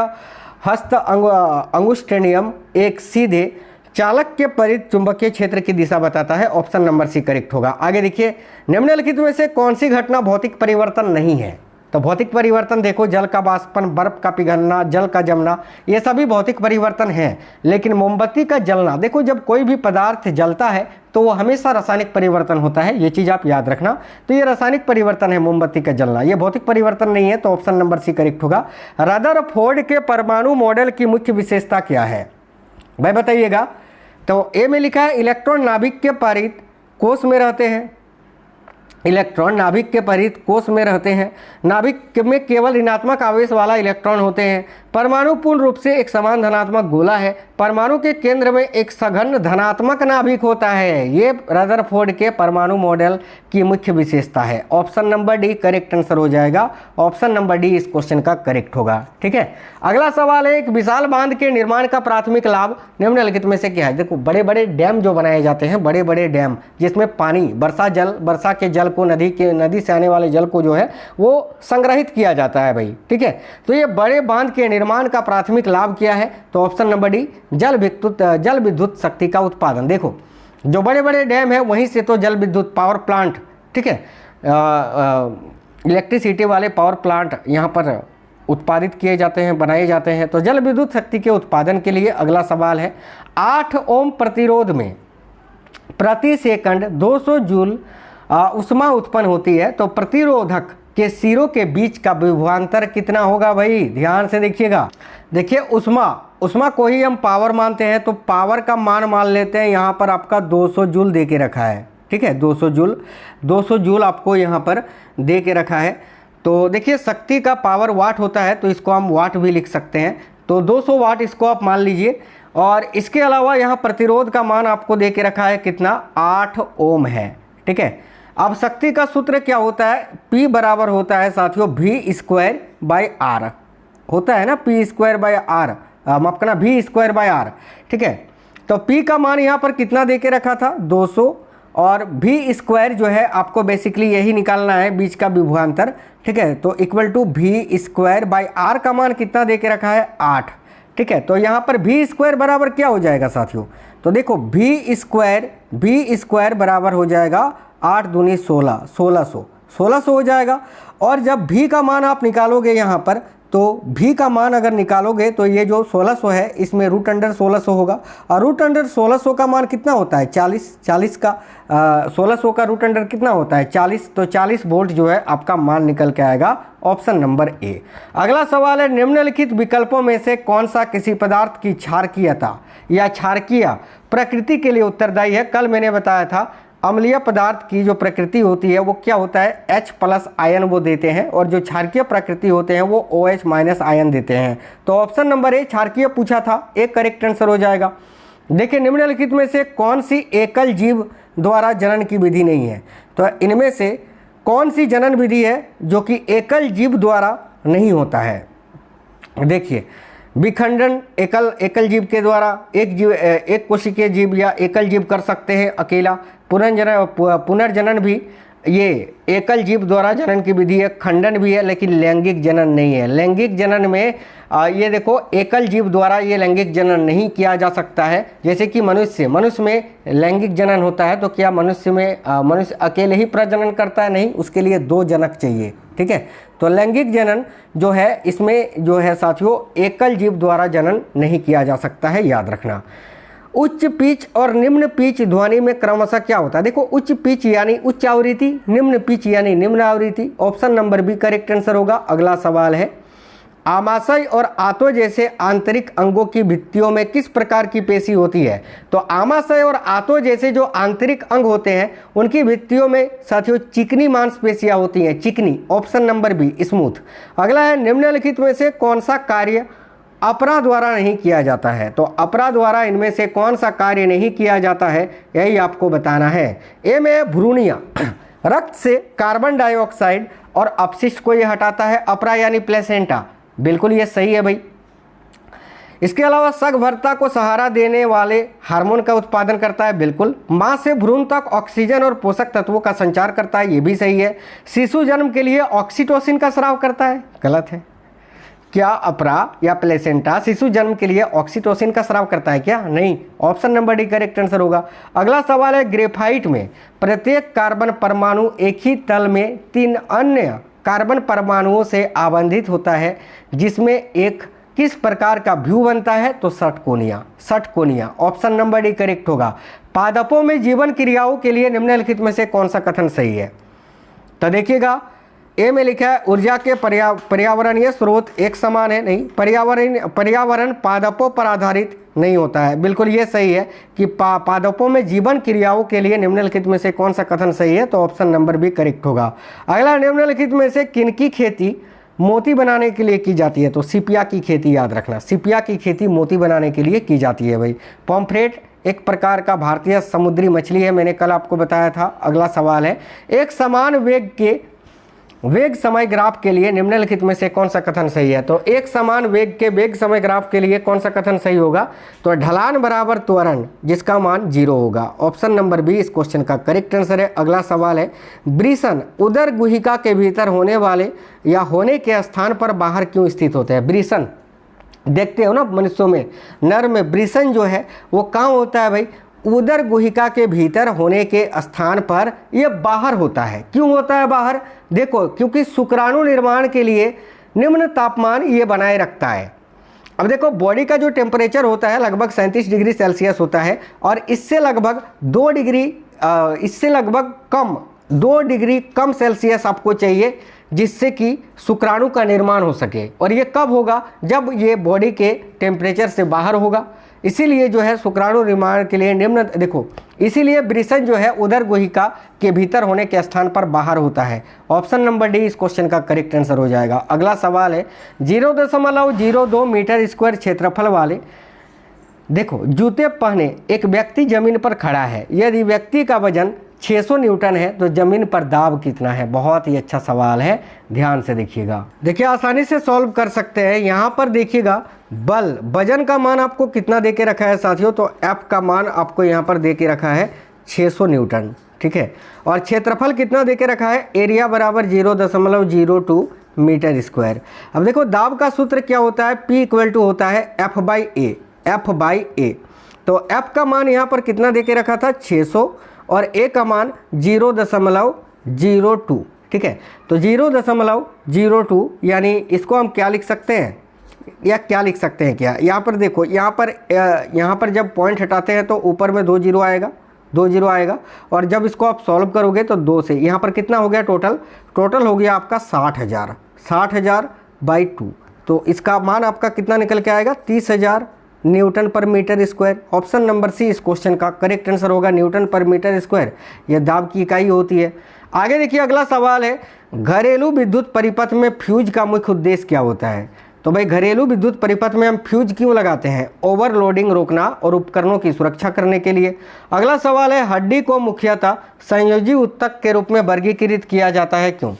हस्त अंगुष्ठ नियम एक सीधे चालक के परित चुंबकीय क्षेत्र की दिशा बताता है। ऑप्शन नंबर सी करेक्ट होगा। आगे देखिए, निम्नलिखित में से कौन सी घटना भौतिक परिवर्तन नहीं है। तो भौतिक परिवर्तन देखो, जल का वाष्पन, बर्फ का पिघलना, जल का जमना, ये सभी भौतिक परिवर्तन हैं। लेकिन मोमबत्ती का जलना, देखो जब कोई भी पदार्थ जलता है तो वो हमेशा रासायनिक परिवर्तन होता है, ये चीज़ आप याद रखना। तो ये रासायनिक परिवर्तन है मोमबत्ती का जलना, ये भौतिक परिवर्तन नहीं है। तो ऑप्शन नंबर सी करेक्ट होगा। रदरफोर्ड के परमाणु मॉडल की मुख्य विशेषता क्या है भाई बताइएगा। तो ए में लिखा है इलेक्ट्रॉन नाभिक के परित कोष में रहते हैं, इलेक्ट्रॉन नाभिक के परित कोष में रहते हैं, नाभिक में केवल ऋणात्मक आवेश वाला इलेक्ट्रॉन होते हैं, परमाणु पूर्ण रूप से एक समान धनात्मक गोला है, परमाणु के केंद्र में एक सघन धनात्मक नाभिक होता है। ये रदरफोर्ड के परमाणु मॉडल की मुख्य विशेषता है। Option number D correct answer हो जाएगा, ऑप्शन नंबर डी इस क्वेश्चन का करेक्ट होगा। ठीक है, अगला सवाल है, एक विशाल बांध के निर्माण का प्राथमिक लाभ निम्नलिखित में से क्या है। देखो बड़े बड़े डैम जो बनाए जाते हैं, बड़े बड़े डैम जिसमें पानी वर्षा के जल को नदी से आने वाले जल को जो है वो संग्रहित किया जाता है भाई। ठीक है, तो ये बड़े बांध के निर्माण का प्राथमिक लाभ क्या है, तो ऑप्शन नंबर डी जल विद्युत शक्ति का उत्पादन। देखो जो बड़े बड़े डैम है वहीं से तो जल विद्युत पावर प्लांट, ठीक है, इलेक्ट्रिसिटी वाले पावर प्लांट यहाँ पर उत्पादित किए जाते हैं, बनाए जाते हैं। तो जल विद्युत शक्ति के उत्पादन के लिए अगला सवाल है, 8 ओम प्रतिरोध में प्रति सेकंड 200 जूल उष्मा उत्पन्न होती है, तो प्रतिरोधक के सिरों के बीच का विभवांतर कितना होगा भाई, ध्यान से देखिएगा। देखिए उष्मा को ही हम पावर मानते हैं, तो पावर का मान लेते हैं, यहाँ पर आपका 200 जूल दे के रखा है। ठीक है, 200 जूल आपको यहाँ पर दे के रखा है। तो देखिए शक्ति का पावर वाट होता है, तो इसको हम वाट भी लिख सकते हैं, तो 200 वाट इसको आप मान लीजिए। और इसके अलावा यहाँ प्रतिरोध का मान आपको दे के रखा है कितना, 8 ओम है। ठीक है, अब शक्ति का सूत्र क्या होता है, P बराबर होता है साथियों V²/R होता है ना, P²/R, माफ करना V²/R। ठीक है, तो P का मान यहाँ पर कितना दे के रखा था, 200, और V² जो है आपको बेसिकली यही निकालना है, बीच का विभवांतर। ठीक है, तो इक्वल टू V²/R का मान कितना दे के रखा है, 8। ठीक है, तो यहाँ पर V² बराबर क्या हो जाएगा साथियों, तो देखो V² बी स्क्वायर बराबर हो जाएगा 8 दूनी 16, 1600 हो जाएगा। और जब भी का मान आप निकालोगे यहाँ पर, तो भी का मान अगर निकालोगे तो ये जो 1600 है इसमें रूट अंडर 1600 होगा, और रूट अंडर 1600 का मान कितना होता है 40 का 1600 का रूट अंडर कितना होता है 40, तो 40 वोल्ट जो है आपका मान निकल के आएगा, ऑप्शन नंबर ए। अगला सवाल है, निम्नलिखित विकल्पों में से कौन सा किसी पदार्थ की क्षारकीयता या क्षारकीय प्रकृति के लिए उत्तरदायी है। कल मैंने बताया था अम्लीय पदार्थ की जो प्रकृति होती है वो क्या होता है, H+ आयन वो देते हैं, और जो क्षारकीय प्रकृति होते हैं वो OH- आयन देते हैं। तो ऑप्शन नंबर ए क्षारकीय पूछा था, एक करेक्ट आंसर हो जाएगा। देखिए निम्नलिखित में से कौन सी एकल जीव द्वारा जनन की विधि नहीं है, तो इनमें से कौन सी जनन विधि है जो कि एकल जीव द्वारा नहीं होता है। देखिए विखंडन एकल जीव के द्वारा एक कोशिकीय जीव या एकल जीव कर सकते हैं अकेला। पुनर्जनन भी ये एकल जीव द्वारा जनन की विधि है। खंडन भी है, लेकिन लैंगिक जनन नहीं है। लैंगिक जनन में ये देखो एकल जीव द्वारा ये लैंगिक जनन नहीं किया जा सकता है। जैसे कि मनुष्य में लैंगिक जनन होता है, तो क्या मनुष्य अकेले ही प्रजनन करता है? नहीं, उसके लिए 2 जनक चाहिए। ठीक है, तो लैंगिक जनन जो है इसमें जो है साथियों एकल जीव द्वारा जनन नहीं किया जा सकता है, याद रखना। उच्च पिच और निम्न पिच ध्वनि में क्रमशः क्या होता है? देखो उच्च पिच यानी उच्च आवृत्ति, निम्न पिच यानी निम्न आवृत्ति। Option number B correct answer होगा। अगला सवाल है, आमाशय और आंतों जैसे आंतरिक अंगों की भित्तियों में किस प्रकार की पेशी होती है? तो आमाशय और आंतों जैसे जो आंतरिक अंग होते हैं उनकी भित्तियों में साथियों चिकनी मांसपेशियां होती हैं, चिकनी। Option number be smooth. अगला है, निम्नलिखित में से कौन सा कार्य अपरा द्वारा नहीं किया जाता है? तो अपरा द्वारा इनमें से कौन सा कार्य नहीं किया जाता है, यही आपको बताना है। ए में भ्रूणिया, रक्त से कार्बन डाइऑक्साइड और अपशिष्ट को यह हटाता है। अपरा यानी प्लेसेंटा, बिल्कुल ये सही है भाई। इसके अलावा सगर्भता को सहारा देने वाले हार्मोन का उत्पादन करता है, बिल्कुल। मां से भ्रूण तक ऑक्सीजन और पोषक तत्वों का संचार करता है, ये भी सही है। शिशु जन्म के लिए ऑक्सीटोसिन का स्राव करता है, गलत है। क्या अपरा या प्लेसेंटा शिशु जन्म के लिए ऑक्सीटोसिन का स्राव करता है क्या? नहीं, option number D correct answer होगा। अगला सवाल है, ग्रेफाइट में प्रत्येक कार्बन परमाणु एक ही तल में 3 अन्य कार्बन परमाणुओं से आबंधित होता है, जिसमें एक किस प्रकार का व्यू बनता है? तो षटकोणीय। ऑप्शन नंबर डी करेक्ट होगा। पादपों में जीवन क्रियाओं के लिए निम्नलिखित में से कौन सा कथन सही है? तो देखिएगा, ए में लिखा है ऊर्जा के पर्यावरणीय स्रोत एक समान है। नहीं, पर्यावरण पादपों पर आधारित नहीं होता है, बिल्कुल ये सही है कि पादपों में जीवन क्रियाओं के लिए निम्नलिखित में से कौन सा कथन सही है? तो ऑप्शन नंबर बी करेक्ट होगा। अगला, निम्नलिखित में से किनकी खेती मोती बनाने के लिए की जाती है? तो सिपिया की खेती, याद रखना, सिपिया की खेती मोती बनाने के लिए की जाती है भाई। पॉम्फ्रेट एक प्रकार का भारतीय समुद्री मछली है, मैंने कल आपको बताया था। अगला सवाल है, एक समान वेग समय ग्राफ के लिए निम्नलिखित में से कौन सा कथन सही है? तो एक समान वेग के वेग समय ग्राफ के लिए कौन सा कथन सही होगा? तो ढलान बराबर त्वरण, जिसका मान 0 होगा। ऑप्शन नंबर बी इस क्वेश्चन का करेक्ट आंसर है। अगला सवाल है, ब्रिसन उदर गुहिका के भीतर होने वाले या होने के स्थान पर बाहर क्यों स्थित होते हैं? ब्रिसन देखते हो ना मनुष्यों में, नर में ब्रिसन जो है वो कहाँ होता है भाई? उदर गुहिका के भीतर होने के स्थान पर यह बाहर होता है। क्यों होता है बाहर? देखो, क्योंकि शुक्राणु निर्माण के लिए निम्न तापमान ये बनाए रखता है। अब देखो, बॉडी का जो टेम्परेचर होता है लगभग 37 डिग्री सेल्सियस होता है, और इससे लगभग 2 डिग्री कम सेल्सियस आपको चाहिए, जिससे कि शुक्राणु का निर्माण हो सके। और ये कब होगा? जब ये बॉडी के टेम्परेचर से बाहर होगा। इसीलिए जो है शुक्राणु निर्माण के लिए देखो, इसीलिए ब्रिसन जो है उदर गुहिका के भीतर होने के स्थान पर बाहर होता है। ऑप्शन नंबर डी इस क्वेश्चन का करेक्ट आंसर हो जाएगा। अगला सवाल है, 0.02 मीटर स्क्वायर क्षेत्रफल वाले, देखो, जूते पहने एक व्यक्ति जमीन पर खड़ा है। यदि व्यक्ति का वजन 600 न्यूटन है तो जमीन पर दाब कितना है? बहुत ही अच्छा सवाल है, ध्यान से देखिएगा। देखिए, आसानी से सॉल्व कर सकते हैं। यहाँ पर देखिएगा, बल वजन का मान आपको कितना दे के रखा है साथियों? तो एफ का मान आपको यहाँ पर दे के रखा है 600 न्यूटन, ठीक है। और क्षेत्रफल कितना दे के रखा है? एरिया बराबर 0.02 मीटर स्क्वायर। अब देखो, दाब का सूत्र क्या होता है? P इक्वल टू होता है F/A। तो f का मान यहाँ पर कितना दे के रखा था 600 और a का मान 0.02, ठीक है। तो 0.02 यानी इसको हम क्या लिख सकते हैं, या क्या लिख सकते हैं क्या, यहाँ पर देखो, यहाँ पर जब पॉइंट हटाते हैं तो ऊपर में 2 जीरो आएगा और जब इसको आप सॉल्व करोगे तो 2 से यहाँ पर कितना हो गया, टोटल हो गया आपका 60,000 बाई 2। तो इसका मान आपका कितना निकल के आएगा, 30,000 newton per meter square. Option number C इस क्वेश्चन का करेक्ट आंसर होगा, न्यूटन पर मीटर स्क्वायर यह दाब की इकाई होती है। आगे देखिए अगला सवाल है, घरेलू विद्युत परिपथ में फ्यूज का मुख्य उद्देश्य क्या होता है। तो भाई घरेलू विद्युत परिपथ में हम फ्यूज क्यों लगाते हैं, ओवरलोडिंग रोकना और उपकरणों की सुरक्षा करने के लिए। अगला सवाल है, हड्डी को मुख्यतः संयोजी ऊतक के रूप में वर्गीकृत किया जाता है क्यों।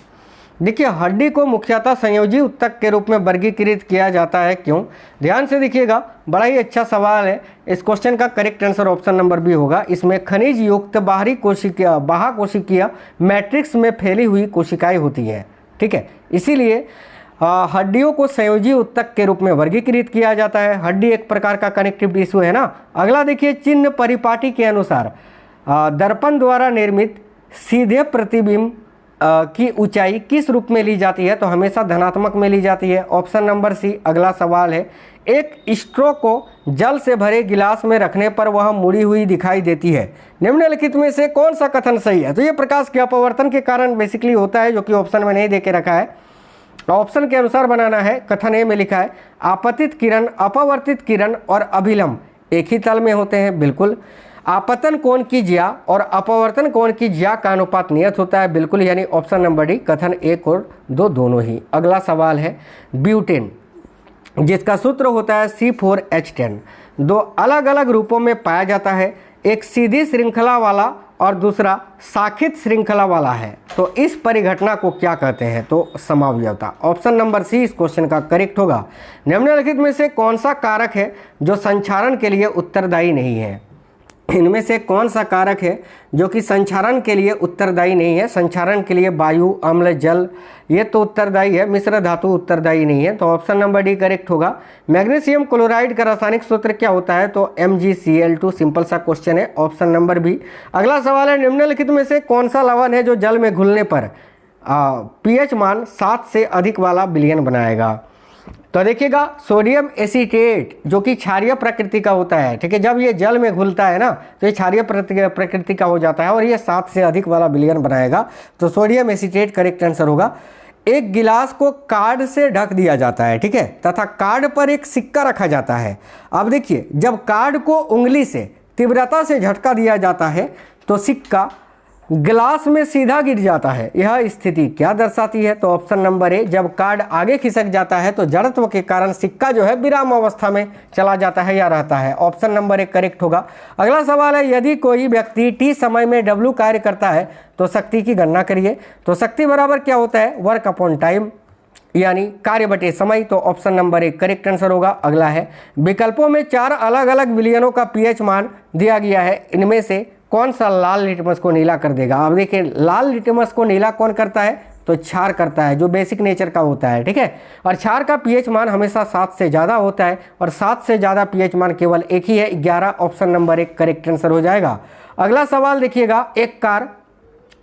देखिए हड्डी को मुख्यतः संयोजी ऊतक के रूप में वर्गीकृत किया जाता है क्यों, ध्यान से देखिएगा, बड़ा ही अच्छा सवाल है। इस क्वेश्चन का correct answer option number B होगा। इसमें खनिज युक्त बाहरी कोशिकीय मैट्रिक्स में फैली हुई कोशिकाएं होती हैं, ठीक है, इसीलिए हड्डियों को संयोजी ऊतक के रूप में वर्गीकृत किया जाता है। हड्डी एक प्रकार का कनेक्टिव टिश्यू है ना। अगला देखिए, चिन्ह परिपाटी के अनुसार दर्पण द्वारा निर्मित सीधे प्रतिबिंब की ऊंचाई किस रूप में ली जाती है, तो हमेशा धनात्मक में ली जाती है। Option number C. अगला सवाल है, एक स्ट्रो को जल से भरे गिलास में रखने पर वह मुड़ी हुई दिखाई देती है, निम्नलिखित में से कौन सा कथन सही है। तो ये प्रकाश के अपवर्तन के कारण बेसिकली होता है, जो कि ऑप्शन में नहीं दे के रखा है, ऑप्शन के अनुसार बनाना है। कथन ए में लिखा है, आपतित किरण, अपवर्तित किरण और अभिलंब एक ही तल में होते हैं, बिल्कुल। आपतन कोण की ज्या और अपवर्तन कोण की ज्या का अनुपात नियत होता है, बिल्कुल, यानी ऑप्शन नंबर डी, कथन 1 और 2 दोनों ही। अगला सवाल है, ब्यूटेन जिसका सूत्र होता है C4H10 दो अलग अलग रूपों में पाया जाता है, एक सीधी श्रृंखला वाला और दूसरा शाखित श्रृंखला वाला है। तो इस परिघटना को क्या कहते हैं, तो समावयवता। ऑप्शन नंबर सी इस क्वेश्चन का करेक्ट होगा। निम्नलिखित में से कौन सा कारक है जो संचारण के लिए उत्तरदायी नहीं है। इनमें से कौन सा कारक है जो कि संचारण के लिए उत्तरदायी नहीं है। संचारण के लिए वायु, अम्ल, जल ये तो उत्तरदायी है, मिश्र धातु उत्तरदायी नहीं है। तो ऑप्शन नंबर डी करेक्ट होगा। मैग्नीशियम क्लोराइड का रासायनिक सूत्र क्या होता है, तो MgCl2, सिंपल सा क्वेश्चन है, ऑप्शन नंबर बी। अगला सवाल है, निम्नलिखित में से कौन सा लवण है जो जल में घुलने पर pH मान 7 से अधिक वाला विलयन बनाएगा। तो देखिएगा, सोडियम एसीटेट जो कि क्षारीय प्रकृति का होता है, ठीक है, जब ये जल में घुलता है ना तो ये क्षारीय प्रकृति का हो जाता है और ये 7 से अधिक वाला विलयन बनाएगा। तो सोडियम एसीटेट करेक्ट आंसर होगा। एक गिलास को कार्ड से ढक दिया जाता है, ठीक है, तथा कार्ड पर एक सिक्का रखा जाता है। अब देखिए, जब कार्ड को उंगली से तीव्रता से झटका दिया जाता है तो सिक्का गिलास में सीधा गिर जाता है। यह स्थिति क्या दर्शाती है, तो ऑप्शन नंबर ए, जब कार्ड आगे खिसक जाता है तो जड़त्व के कारण सिक्का जो है विराम अवस्था में चला जाता है या रहता है। ऑप्शन नंबर ए करेक्ट होगा। अगला सवाल है, यदि कोई व्यक्ति t समय में W कार्य करता है तो शक्ति की गणना करिए। तो शक्ति बराबर क्या होता है, वर्क अपॉन टाइम, यानी कार्य बटे समय। तो option number A correct answer होगा। अगला है, विकल्पों में 4 अलग अलग विलयनों का pH मान दिया गया है, इनमें से कौन सा लाल लिटमस को नीला कर देगा। अब देखिए, लाल लिटमस को नीला कौन करता है, तो क्षार करता है, जो बेसिक नेचर का होता है, ठीक है। और क्षार का pH मान हमेशा 7 से ज़्यादा होता है और 7 से ज़्यादा pH मान केवल एक ही है, 11। ऑप्शन नंबर 1 करेक्ट आंसर हो जाएगा। अगला सवाल देखिएगा, एक कार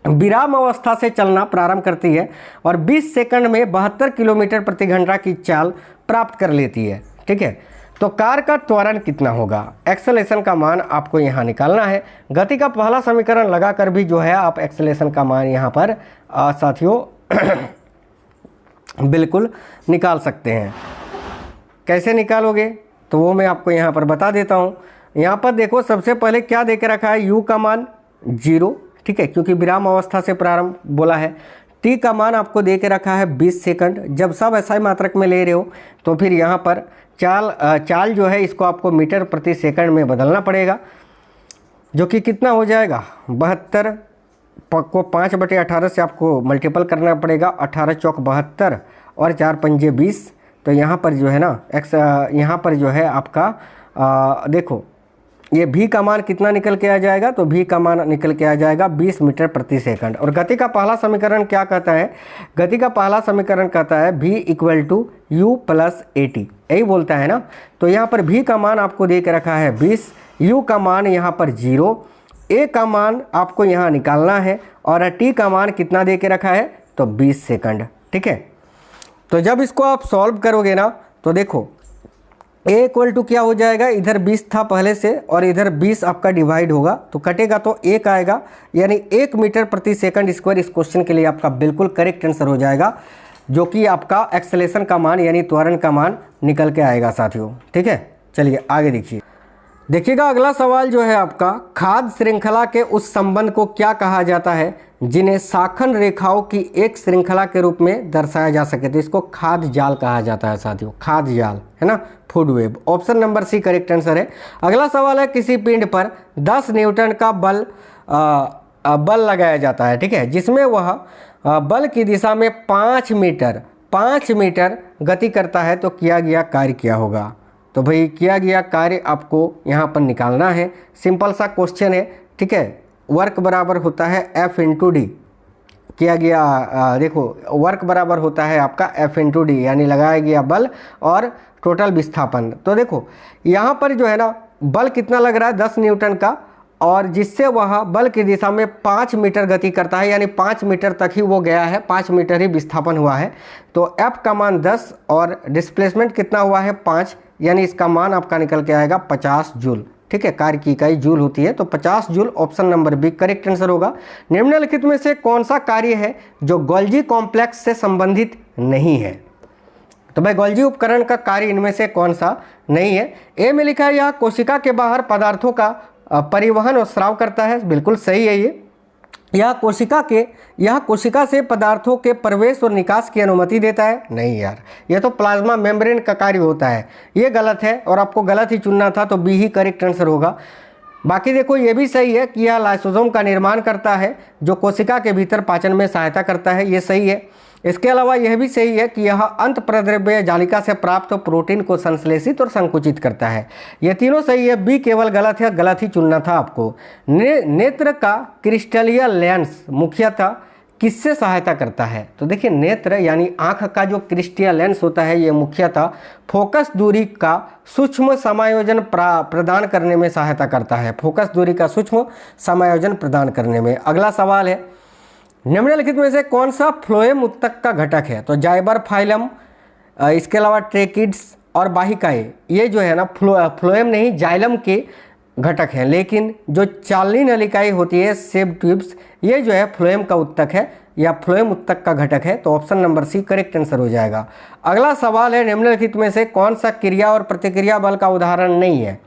विराम अवस्था से चलना प्रारंभ करती है और 20 सेकंड में 72 किलोमीटर प्रति घंटा की चाल प्राप्त कर लेती है, ठीक है। तो कार का त्वरण कितना होगा, एक्सेलेरेशन का मान आपको यहाँ निकालना है। गति का पहला समीकरण लगाकर भी जो है आप एक्सेलेरेशन का मान यहाँ पर साथियों बिल्कुल निकाल सकते हैं। कैसे निकालोगे, तो वो मैं आपको यहाँ पर बता देता हूँ। यहाँ पर देखो, सबसे पहले क्या दे के रखा है, u का मान 0, ठीक है, क्योंकि विराम अवस्था से प्रारंभ बोला है। t का मान आपको दे के रखा है 20 सेकंड। जब सब SI मात्रक में ले रहे हो तो फिर यहाँ पर चाल जो है इसको आपको मीटर प्रति सेकंड में बदलना पड़ेगा, जो कि कितना हो जाएगा, 72 को 5/18 से आपको मल्टीपल करना पड़ेगा। 18 चौक 72 और 4 पंजे 20। तो यहाँ पर जो है ना यहाँ पर जो है आपका देखो, ये v का मान कितना निकल के आ जाएगा, तो v का मान निकल के आ जाएगा 20 मीटर प्रति सेकंड। और गति का पहला समीकरण क्या कहता है, गति का पहला समीकरण कहता है v = u + at, यही बोलता है ना। तो यहाँ पर v का मान आपको दे के रखा है 20, यू का मान यहाँ पर 0, ए का मान आपको यहाँ निकालना है और टी का मान कितना दे के रखा है तो 20 सेकंड। ठीक है, तो जब इसको आप सॉल्व करोगे ना तो देखो ए इक्वल टू क्या हो जाएगा, इधर 20 था पहले से और इधर 20 आपका डिवाइड होगा तो कटेगा तो 1 आएगा, यानी 1 मीटर प्रति सेकंड स्क्वायर इस क्वेश्चन के लिए आपका बिल्कुल करेक्ट आंसर हो जाएगा, जो कि आपका एक्सेलेरेशन का मान यानी त्वरण का मान निकल के आएगा साथियों। ठीक है, चलिए आगे देखिएगा अगला सवाल जो है आपका, खाद्य श्रृंखला के उस संबंध को क्या कहा जाता है जिन्हें शाखन रेखाओं की एक श्रृंखला के रूप में दर्शाया जा सके। तो इसको खाद्य जाल कहा जाता है साथियों, खाद्य जाल है ना, food web. Option number C correct answer है। अगला सवाल है, किसी पिंड पर 10 न्यूटन का बल लगाया जाता है, ठीक है, जिसमें वह बल की दिशा में 5 मीटर गति करता है, तो किया गया कार्य क्या होगा। तो भाई किया गया कार्य आपको यहाँ पर निकालना है, सिंपल सा क्वेश्चन है। ठीक है, वर्क बराबर होता है F इंटू डी, किया गया देखो वर्क बराबर होता है आपका F इंटू डी, यानी लगाया गया बल और टोटल विस्थापन। तो देखो यहाँ पर जो है ना बल कितना लग रहा है 10 न्यूटन का, और जिससे वह बल की दिशा में 5 मीटर गति करता है, यानी 5 मीटर तक ही वो गया है, 5 मीटर ही विस्थापन हुआ है। तो F का मान 10 और डिस्प्लेसमेंट कितना हुआ है 5, यानी इसका मान आपका निकल के आएगा 50 जूल। ठीक है, कार्य की इकाई जूल होती है, तो 50 joule option number B correct answer होगा। निम्नलिखित में से कौन सा कार्य है जो गोल्जी कॉम्प्लेक्स से संबंधित नहीं है। तो भाई गोल्जी उपकरण का कार्य इनमें से कौन सा नहीं है। ए में लिखा है यह कोशिका के बाहर पदार्थों का परिवहन और स्राव करता है, बिल्कुल सही है ये। यह कोशिका से पदार्थों के प्रवेश और निकास की अनुमति देता है, नहीं यार, यह तो प्लाज्मा मेम्ब्रेन का कार्य होता है, ये गलत है और आपको गलत ही चुनना था, तो बी ही करेक्ट आंसर होगा। बाकी देखो ये भी सही है कि यह लाइसोसोम का निर्माण करता है जो कोशिका के भीतर पाचन में सहायता करता है, ये सही है। इसके अलावा यह भी सही है कि यह अंत प्रद्रव्य जालिका से प्राप्त प्रोटीन को संश्लेषित और संकुचित करता है, ये तीनों सही है। बी केवल गलत है, गलत ही चुनना था आपको। नेत्र का क्रिस्टलीय लेंस मुख्यतः किससे सहायता करता है। तो देखिए नेत्र यानी आँख का जो क्रिस्टलीय लेंस होता है, ये मुख्यतः फोकस दूरी का सूक्ष्म समायोजन प्रदान करने में सहायता करता है, फोकस दूरी का सूक्ष्म समायोजन प्रदान करने में। अगला सवाल है, निम्नलिखित में से कौन सा फ्लोएम उत्तक का घटक है। तो जाइबर फाइलम, इसके अलावा ट्रेकिड्स और वाहिकाएं, ये जो है ना फ्लोएम नहीं जाइलम के घटक हैं, लेकिन जो चालनी नलिकाएं होती है सेब ट्यूब्स, ये जो है फ्लोएम का उत्तक है या फ्लोएम उत्तक का घटक है, तो option number C correct answer हो जाएगा। अगला सवाल है, निम्नलिखित में से कौन सा क्रिया और प्रतिक्रिया बल का उदाहरण नहीं है।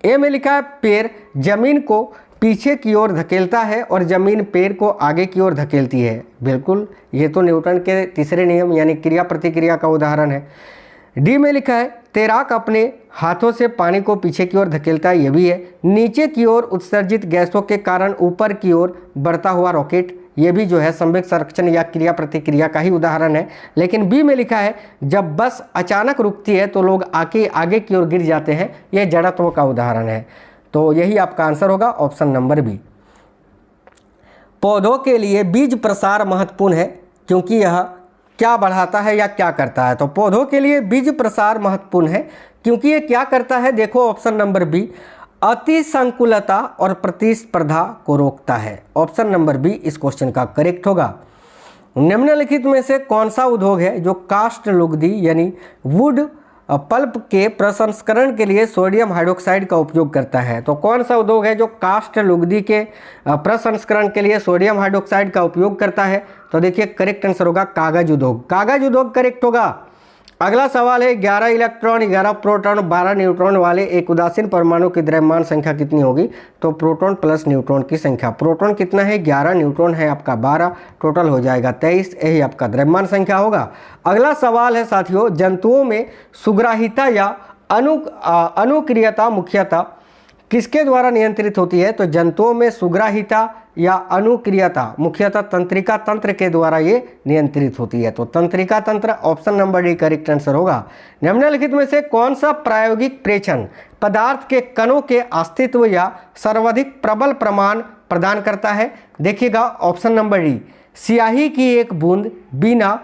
ए में लिखा है पैर जमीन को पीछे की ओर धकेलता है और जमीन पैर को आगे की ओर धकेलती है, बिल्कुल ये तो न्यूटन के तीसरे नियम यानी क्रिया प्रतिक्रिया का उदाहरण है। डी में लिखा है तैराक अपने हाथों से पानी को पीछे की ओर धकेलता है, ये भी है। नीचे की ओर उत्सर्जित गैसों के कारण ऊपर की ओर बढ़ता हुआ रॉकेट, ये भी जो है संवेग संरक्षण या क्रिया प्रतिक्रिया का ही उदाहरण है। लेकिन बी में लिखा है जब बस अचानक रुकती है तो लोग आगे की ओर गिर जाते हैं, यह जड़त्व का उदाहरण है, तो यही आपका आंसर होगा ऑप्शन नंबर बी। पौधों के लिए बीज प्रसार महत्वपूर्ण है क्योंकि यह क्या बढ़ाता है या क्या करता है। तो पौधों के लिए बीज प्रसार महत्वपूर्ण है क्योंकि ये क्या करता है, देखो ऑप्शन नंबर बी, अति संकुलता और प्रतिस्पर्धा को रोकता है। ऑप्शन नंबर बी इस क्वेश्चन का करेक्ट होगा। निम्नलिखित में से कौन सा उद्योग है जो काष्ठ लुगदी यानी वुड पल्प के प्रसंस्करण के लिए सोडियम हाइड्रोक्साइड का उपयोग करता है। तो कौन सा उद्योग है जो काष्ठ लुगदी के प्रसंस्करण के लिए सोडियम हाइड्रोक्साइड का उपयोग करता है। तो देखिए करेक्ट आंसर होगा कागज उद्योग, कागज उद्योग करेक्ट होगा। अगला सवाल है 11 इलेक्ट्रॉन 11 प्रोटॉन 12 न्यूट्रॉन वाले एक उदासीन परमाणु की द्रव्यमान संख्या कितनी होगी। तो प्रोटॉन प्लस न्यूट्रॉन की संख्या, प्रोटॉन कितना है 11, न्यूट्रॉन है आपका 12, टोटल हो जाएगा 23, यही आपका द्रव्यमान संख्या होगा। अगला सवाल है साथियों, जंतुओं में सुग्राहिता या अनुक्रियता मुख्यतः किसके द्वारा नियंत्रित होती है। तो जंतुओं में सुग्राहिता या अनुक्रियता मुख्यतः तंत्रिका तंत्र के द्वारा ये नियंत्रित होती है। तो तंत्रिका तंत्र option number D correct answer होगा। निम्नलिखित में से कौन सा प्रायोगिक प्रेक्षण पदार्थ के कणों के अस्तित्व या सर्वाधिक प्रबल प्रमाण प्रदान करता है। देखिएगा ऑप्शन नंबर डी, स्याही की एक बूंद बिना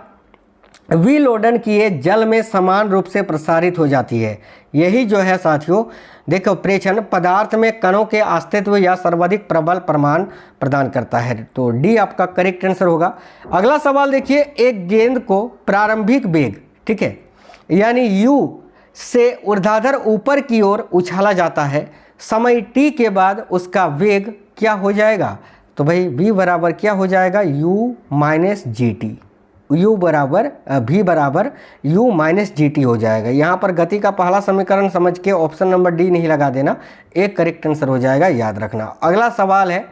विलोडन किए जल में समान रूप से प्रसारित हो जाती है। यही जो है साथियों, देखो प्रेषण पदार्थ में कणों के अस्तित्व या सर्वाधिक प्रबल प्रमाण प्रदान करता है। तो डी आपका करेक्ट आंसर होगा। अगला सवाल देखिए, एक गेंद को प्रारंभिक वेग, ठीक है, यानी u से ऊर्ध्वाधर ऊपर की ओर उछाला जाता है, समय t के बाद उसका वेग क्या हो जाएगा? तो भाई v बराबर क्या हो जाएगा? u minus G T, u बराबर v बराबर u माइनस जी टी हो जाएगा। यहाँ पर गति का पहला समीकरण समझ के ऑप्शन नंबर डी नहीं लगा देना, एक करेक्ट आंसर हो जाएगा, याद रखना। अगला सवाल है,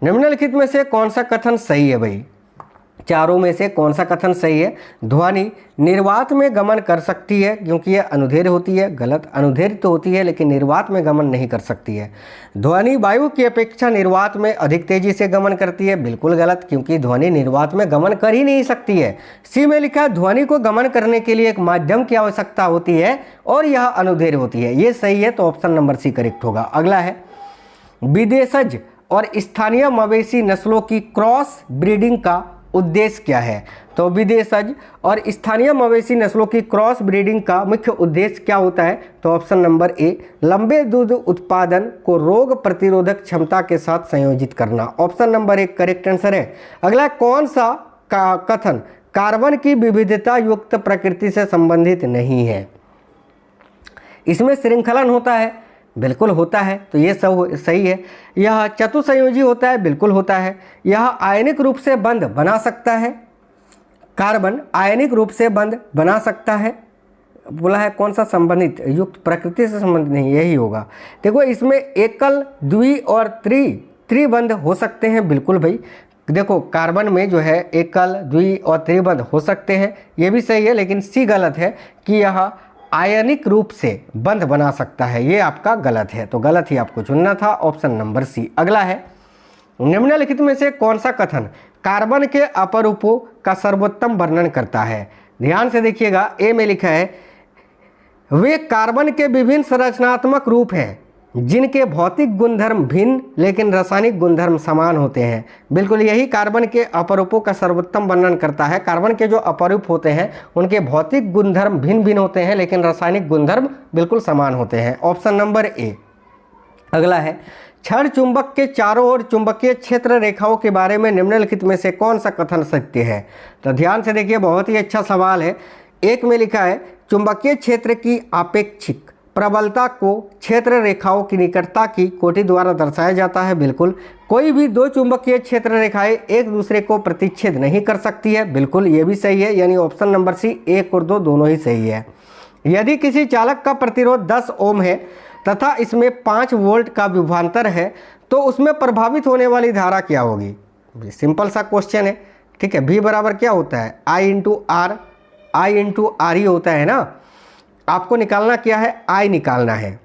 निम्नलिखित में से कौन सा कथन सही है? भाई चारों में से कौन सा कथन सही है? ध्वनि निर्वात में गमन कर सकती है क्योंकि यह अनुदैर्ध्य होती है। गलत, अनुदैर्ध्य तो होती है लेकिन निर्वात में गमन नहीं कर सकती है। ध्वनि वायु की अपेक्षा निर्वात में अधिक तेजी से गमन करती है। बिल्कुल गलत, क्योंकि ध्वनि निर्वात में गमन कर ही नहीं सकती है। सी में लिखा है ध्वनि को गमन करने के लिए एक माध्यम की आवश्यकता होती है और यह अनुदैर्ध्य होती है। ये सही है, तो ऑप्शन नंबर सी करेक्ट होगा। अगला है, विदेशज और स्थानीय मवेशी नस्लों की क्रॉस ब्रीडिंग का उद्देश्य क्या है? तो विदेशज और स्थानीय मवेशी नस्लों की क्रॉस ब्रीडिंग का मुख्य उद्देश्य क्या होता है? तो ऑप्शन नंबर ए, लंबे दूध उत्पादन को रोग प्रतिरोधक क्षमता के साथ संयोजित करना। ऑप्शन नंबर एक करेक्ट आंसर है। अगला, कौन सा कथन कार्बन की विविधता युक्त प्रकृति से संबंधित नहीं है? इसमें श्रृंखलन होता है। बिल्कुल होता है, तो ये सब सही है। यह चतुसंयोजी होता है। बिल्कुल होता है। यह आयनिक रूप से बंध बना सकता है। कार्बन आयनिक रूप से बंध बना सकता है। बोला है कौन सा संबंधित युक्त प्रकृति से संबंधित नहीं, यही होगा। देखो इसमें एकल, द्वि और त्रिबंध हो सकते हैं। बिल्कुल भाई, देखो कार्बन में जो है एकल, द्वि और त्रिबंध हो सकते हैं, ये भी सही है, लेकिन सी गलत है कि यह आयनिक रूप से बंध बना सकता है, ये आपका गलत है। तो गलत ही आपको चुनना था, ऑप्शन नंबर सी। अगला है, निम्नलिखित में से कौन सा कथन कार्बन के अपरूपों का सर्वोत्तम वर्णन करता है? ध्यान से देखिएगा, ए में लिखा है, वे कार्बन के विभिन्न संरचनात्मक रूप हैं जिनके भौतिक गुणधर्म भिन्न लेकिन रासायनिक गुणधर्म समान होते हैं। बिल्कुल यही कार्बन के अपरूपों का सर्वोत्तम वर्णन करता है। कार्बन के जो अपरूप होते हैं उनके भौतिक गुणधर्म भिन्न भिन्न होते हैं लेकिन रासायनिक गुणधर्म बिल्कुल समान होते हैं। Option number A. अगला है, क्षण चुंबक के चारों ओर चुंबकीय क्षेत्र रेखाओं के बारे में निम्नलिखित में से कौन सा कथन सत्य है? तो ध्यान से देखिए, बहुत ही अच्छा सवाल है। एक में लिखा है, चुंबकीय क्षेत्र की आपेक्षिक प्रबलता को क्षेत्र रेखाओं की निकटता की कोटि द्वारा दर्शाया जाता है। बिल्कुल, कोई भी दो चुंबकीय क्षेत्र रेखाएं एक दूसरे को प्रतिच्छेद नहीं कर सकती है। बिल्कुल, ये भी सही है, यानी ऑप्शन नंबर सी, 1 और 2 दोनों ही सही है। यदि किसी चालक का प्रतिरोध 10 ओम है तथा इसमें 5 वोल्ट का विभवांतर है तो उसमें प्रभावित होने वाली धारा क्या होगी? सिंपल सा क्वेश्चन है, ठीक है। V बराबर क्या होता है? I इंटू आर ही होता है ना। आपको निकालना क्या है? I निकालना है।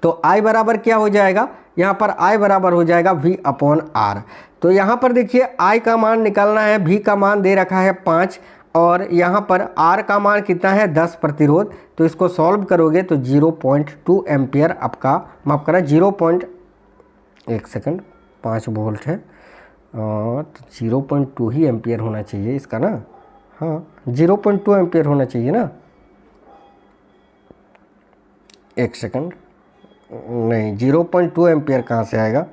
तो I बराबर क्या हो जाएगा? यहाँ पर I बराबर हो जाएगा V/R। तो यहाँ पर देखिए I का मान निकालना है, V का मान दे रखा है 5 और यहाँ पर R का मान कितना है? 10 प्रतिरोध। तो इसको सॉल्व करोगे तो 0.2 एम्पियर आपका, माफ करा 5 वोल्ट है तो 0.2 ही एम्पियर होना चाहिए इसका ना। हाँ, 0.2 एम्पियर होना चाहिए ना। 1 सेकंड, नहीं 0.2 एम्पियर कहाँ से आएगा?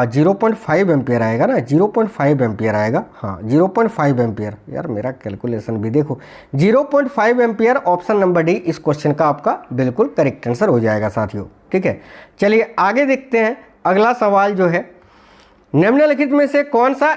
0.5 एम्पियर आएगा ना, 0.5 एम्पियर आएगा। हाँ 0.5 एम्पियर, यार मेरा कैलकुलेशन भी देखो। 0.5 एम्पियर, ऑप्शन नंबर डी इस क्वेश्चन का आपका बिल्कुल करेक्ट आंसर हो जाएगा साथियों। ठीक है, चलिए आगे देखते हैं। अगला सवाल जो है, निम्नलिखित में से कौन सा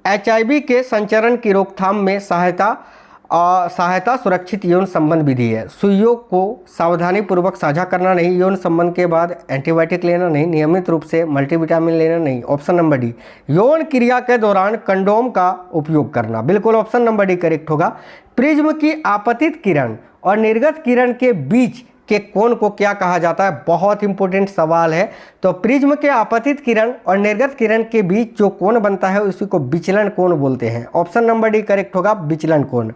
HIV के संचरण की रोकथाम में सहायता सुरक्षित यौन संबंध विधि है? सुइयों को सावधानी पूर्वक साझा करना नहीं, यौन संबंध के बाद एंटीबायोटिक लेना नहीं, नियमित रूप से मल्टीविटामिन लेना नहीं। ऑप्शन नंबर डी, यौन क्रिया के दौरान कंडोम का उपयोग करना। बिल्कुल ऑप्शन नंबर डी करेक्ट होगा। प्रिज्म की आपतित किरण और निर्गत किरण के बीच के कोण को क्या कहा जाता है? बहुत इंपॉर्टेंट सवाल है। तो प्रिज्म के आपतित किरण और निर्गत किरण के बीच जो कोण बनता है उसी को विचलन कोण बोलते हैं। ऑप्शन नंबर डी करेक्ट होगा, विचलन कोण।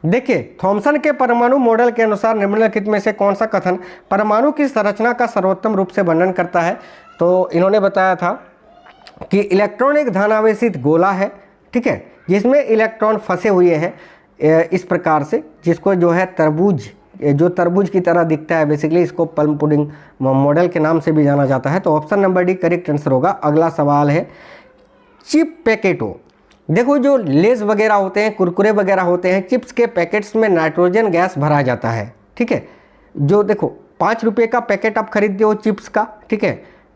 देखिए, थॉमसन के परमाणु मॉडल के अनुसार निम्नलिखित में से कौन सा कथन परमाणु की संरचना का सर्वोत्तम रूप से वर्णन करता है? तो इन्होंने बताया था कि इलेक्ट्रॉन एक धनावेशित गोला है, ठीक है, जिसमें इलेक्ट्रॉन फंसे हुए हैं इस प्रकार से, जिसको जो है तरबूज, जो तरबूज की तरह दिखता है, बेसिकली इसको पल्म पुडिंग मॉडल के नाम से भी जाना जाता है। तो option number D correct answer होगा। अगला सवाल है चिप पैकेटो। देखो जो लेज वगैरह होते हैं, कुरकुरे वगैरह होते हैं, चिप्स के पैकेट्स में नाइट्रोजन गैस भरा जाता है, ठीक है। जो देखो 5 रुपये का पैकेट आप खरीदते हो चिप्स का, ठीक है,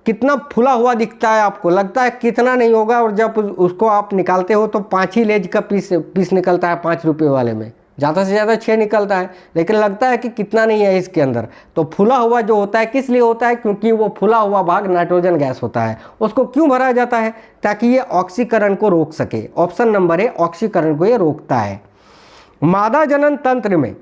कितना फुला हुआ दिखता है, आपको लगता है कितना नहीं होगा, और जब उसको आप निकालते हो तो 5 ही लेज का पीस निकलता है 5 रुपये वाले में, ज़्यादा से ज़्यादा 6 निकलता है, लेकिन लगता है कि कितना नहीं है इसके अंदर। तो फुला हुआ जो होता है किस लिए होता है, क्योंकि वो फुला हुआ भाग नाइट्रोजन गैस होता है। उसको क्यों भरा जाता है, ताकि ये ऑक्सीकरण को रोक सके। ऑप्शन नंबर ए ऑक्सीकरण को ये रोकता है। मादा जनन तंत्र में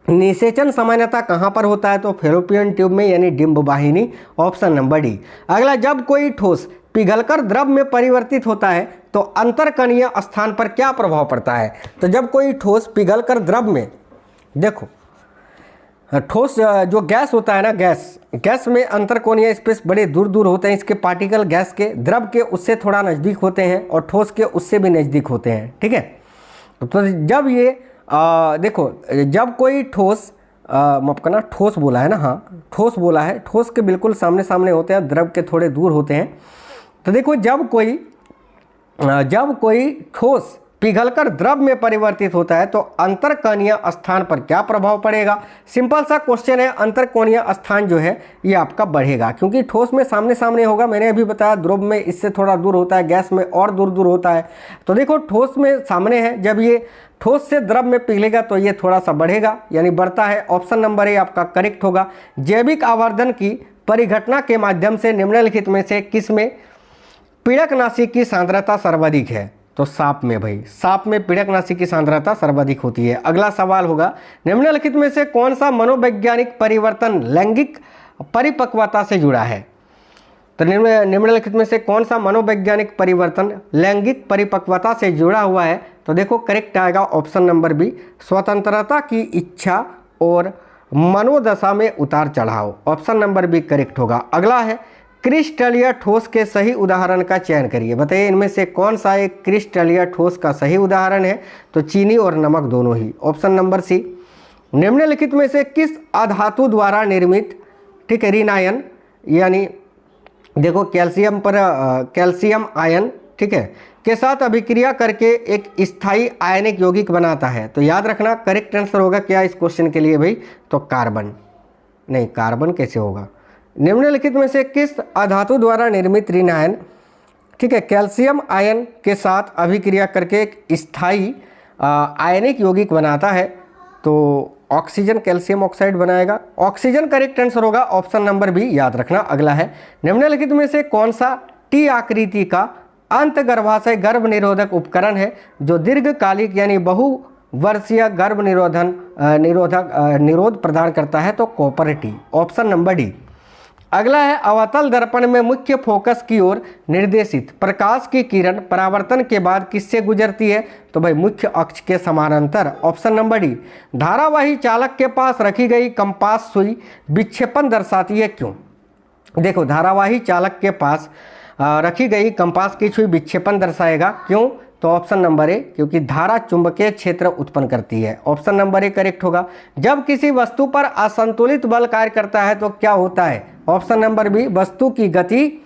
निषेचन सामान्यतः कहाँ पर होता है, तो फेलोपियन ट्यूब में यानी डिंब वाहिनी। Option number D. अगला, जब कोई ठोस पिघलकर द्रव में परिवर्तित होता है तो अंतरकणीय स्थान पर क्या प्रभाव पड़ता है। तो जब कोई ठोस पिघलकर द्रव में, देखो ठोस जो गैस होता है ना, गैस में अंतरकोणीय स्पेस बड़े दूर दूर होते हैं, इसके पार्टिकल गैस के द्रव के उससे थोड़ा नज़दीक होते हैं और ठोस के उससे भी नज़दीक होते हैं, ठीक है। तो जब ये देखो, जब कोई ठोस माफ करना, ठोस बोला है ना, हाँ ठोस बोला है, ठोस के बिल्कुल सामने सामने होते हैं, द्रव के थोड़े दूर होते हैं। तो देखो जब कोई ठोस पिघलकर द्रव में परिवर्तित होता है तो अंतरकोणीय स्थान पर क्या प्रभाव पड़ेगा। सिंपल सा क्वेश्चन है, अंतरकोणीय स्थान जो है ये आपका बढ़ेगा, क्योंकि ठोस में सामने सामने होगा, मैंने अभी बताया, द्रव में इससे थोड़ा दूर होता है, गैस में और दूर दूर होता है। तो देखो ठोस में सामने है, जब ये ठोस से द्रव में पिघलेगा तो ये थोड़ा सा बढ़ेगा, यानी बढ़ता है। ऑप्शन नंबर ए आपका करेक्ट होगा। जैविक आवर्धन की परिघटना के माध्यम से निम्नलिखित में से किसमें पीड़कनाशी की सांद्रता सर्वाधिक है। तो सांप में, भाई सांप में पीड़कनाशी की सांद्रता सर्वाधिक होती है। अगला सवाल होगा, निम्नलिखित में से कौन सा मनोवैज्ञानिक परिवर्तन लैंगिक परिपक्वता से जुड़ा है। तो निम्नलिखित में से कौन सा मनोवैज्ञानिक परिवर्तन लैंगिक परिपक्वता से जुड़ा हुआ है। तो देखो करेक्ट आएगा ऑप्शन नंबर बी, स्वतंत्रता की इच्छा और मनोदशा में उतार चढ़ाव। ऑप्शन नंबर बी करेक्ट होगा। अगला है, क्रिस्टलीय ठोस के सही उदाहरण का चयन करिए। बताइए इनमें से कौन सा एक क्रिस्टलीय ठोस का सही उदाहरण है। तो चीनी और नमक दोनों ही। ऑप्शन नंबर सी। निम्नलिखित में से किस अधातु द्वारा निर्मित, ठीक है, ऋणायन, यानी देखो कैल्शियम पर कैल्शियम आयन, ठीक है, के साथ अभिक्रिया करके एक स्थायी आयनिक यौगिक बनाता है। तो याद रखना करेक्ट आंसर होगा क्या इस क्वेश्चन के लिए भाई, तो कार्बन। नहीं, कार्बन कैसे होगा। निम्नलिखित में से किस अधातु द्वारा निर्मित ऋणायन, ठीक है, कैल्शियम आयन के साथ अभिक्रिया करके एक स्थायी आयनिक यौगिक बनाता है। तो ऑक्सीजन कैल्शियम ऑक्साइड बनाएगा। ऑक्सीजन करेक्ट आंसर होगा। ऑप्शन नंबर बी याद रखना। अगला है, निम्नलिखित में से कौन सा टी आकृति का अंतगर्भाशय गर्भ निरोधक उपकरण है जो दीर्घकालिक यानी बहुवर्षीय गर्भ निरोध प्रदान करता है। तो copper T. Option number D. अगला है, अवतल दर्पण में मुख्य फोकस की ओर निर्देशित प्रकाश की किरण परावर्तन के बाद किससे गुजरती है। तो भाई मुख्य अक्ष के समानांतर। Option number D. धारावाही चालक के पास रखी गई कंपास सुई विक्षेपण दर्शाती है, क्यों। देखो धारावाही चालक के पास रखी गई कंपास की सुई विक्षेपण दर्शाएगा, क्यों। तो ऑप्शन नंबर ए, क्योंकि धारा चुंबकीय क्षेत्र उत्पन्न करती है। ऑप्शन नंबर ए करेक्ट होगा। जब किसी वस्तु पर असंतुलित बल कार्य करता है तो क्या होता है। ऑप्शन नंबर बी, वस्तु की गति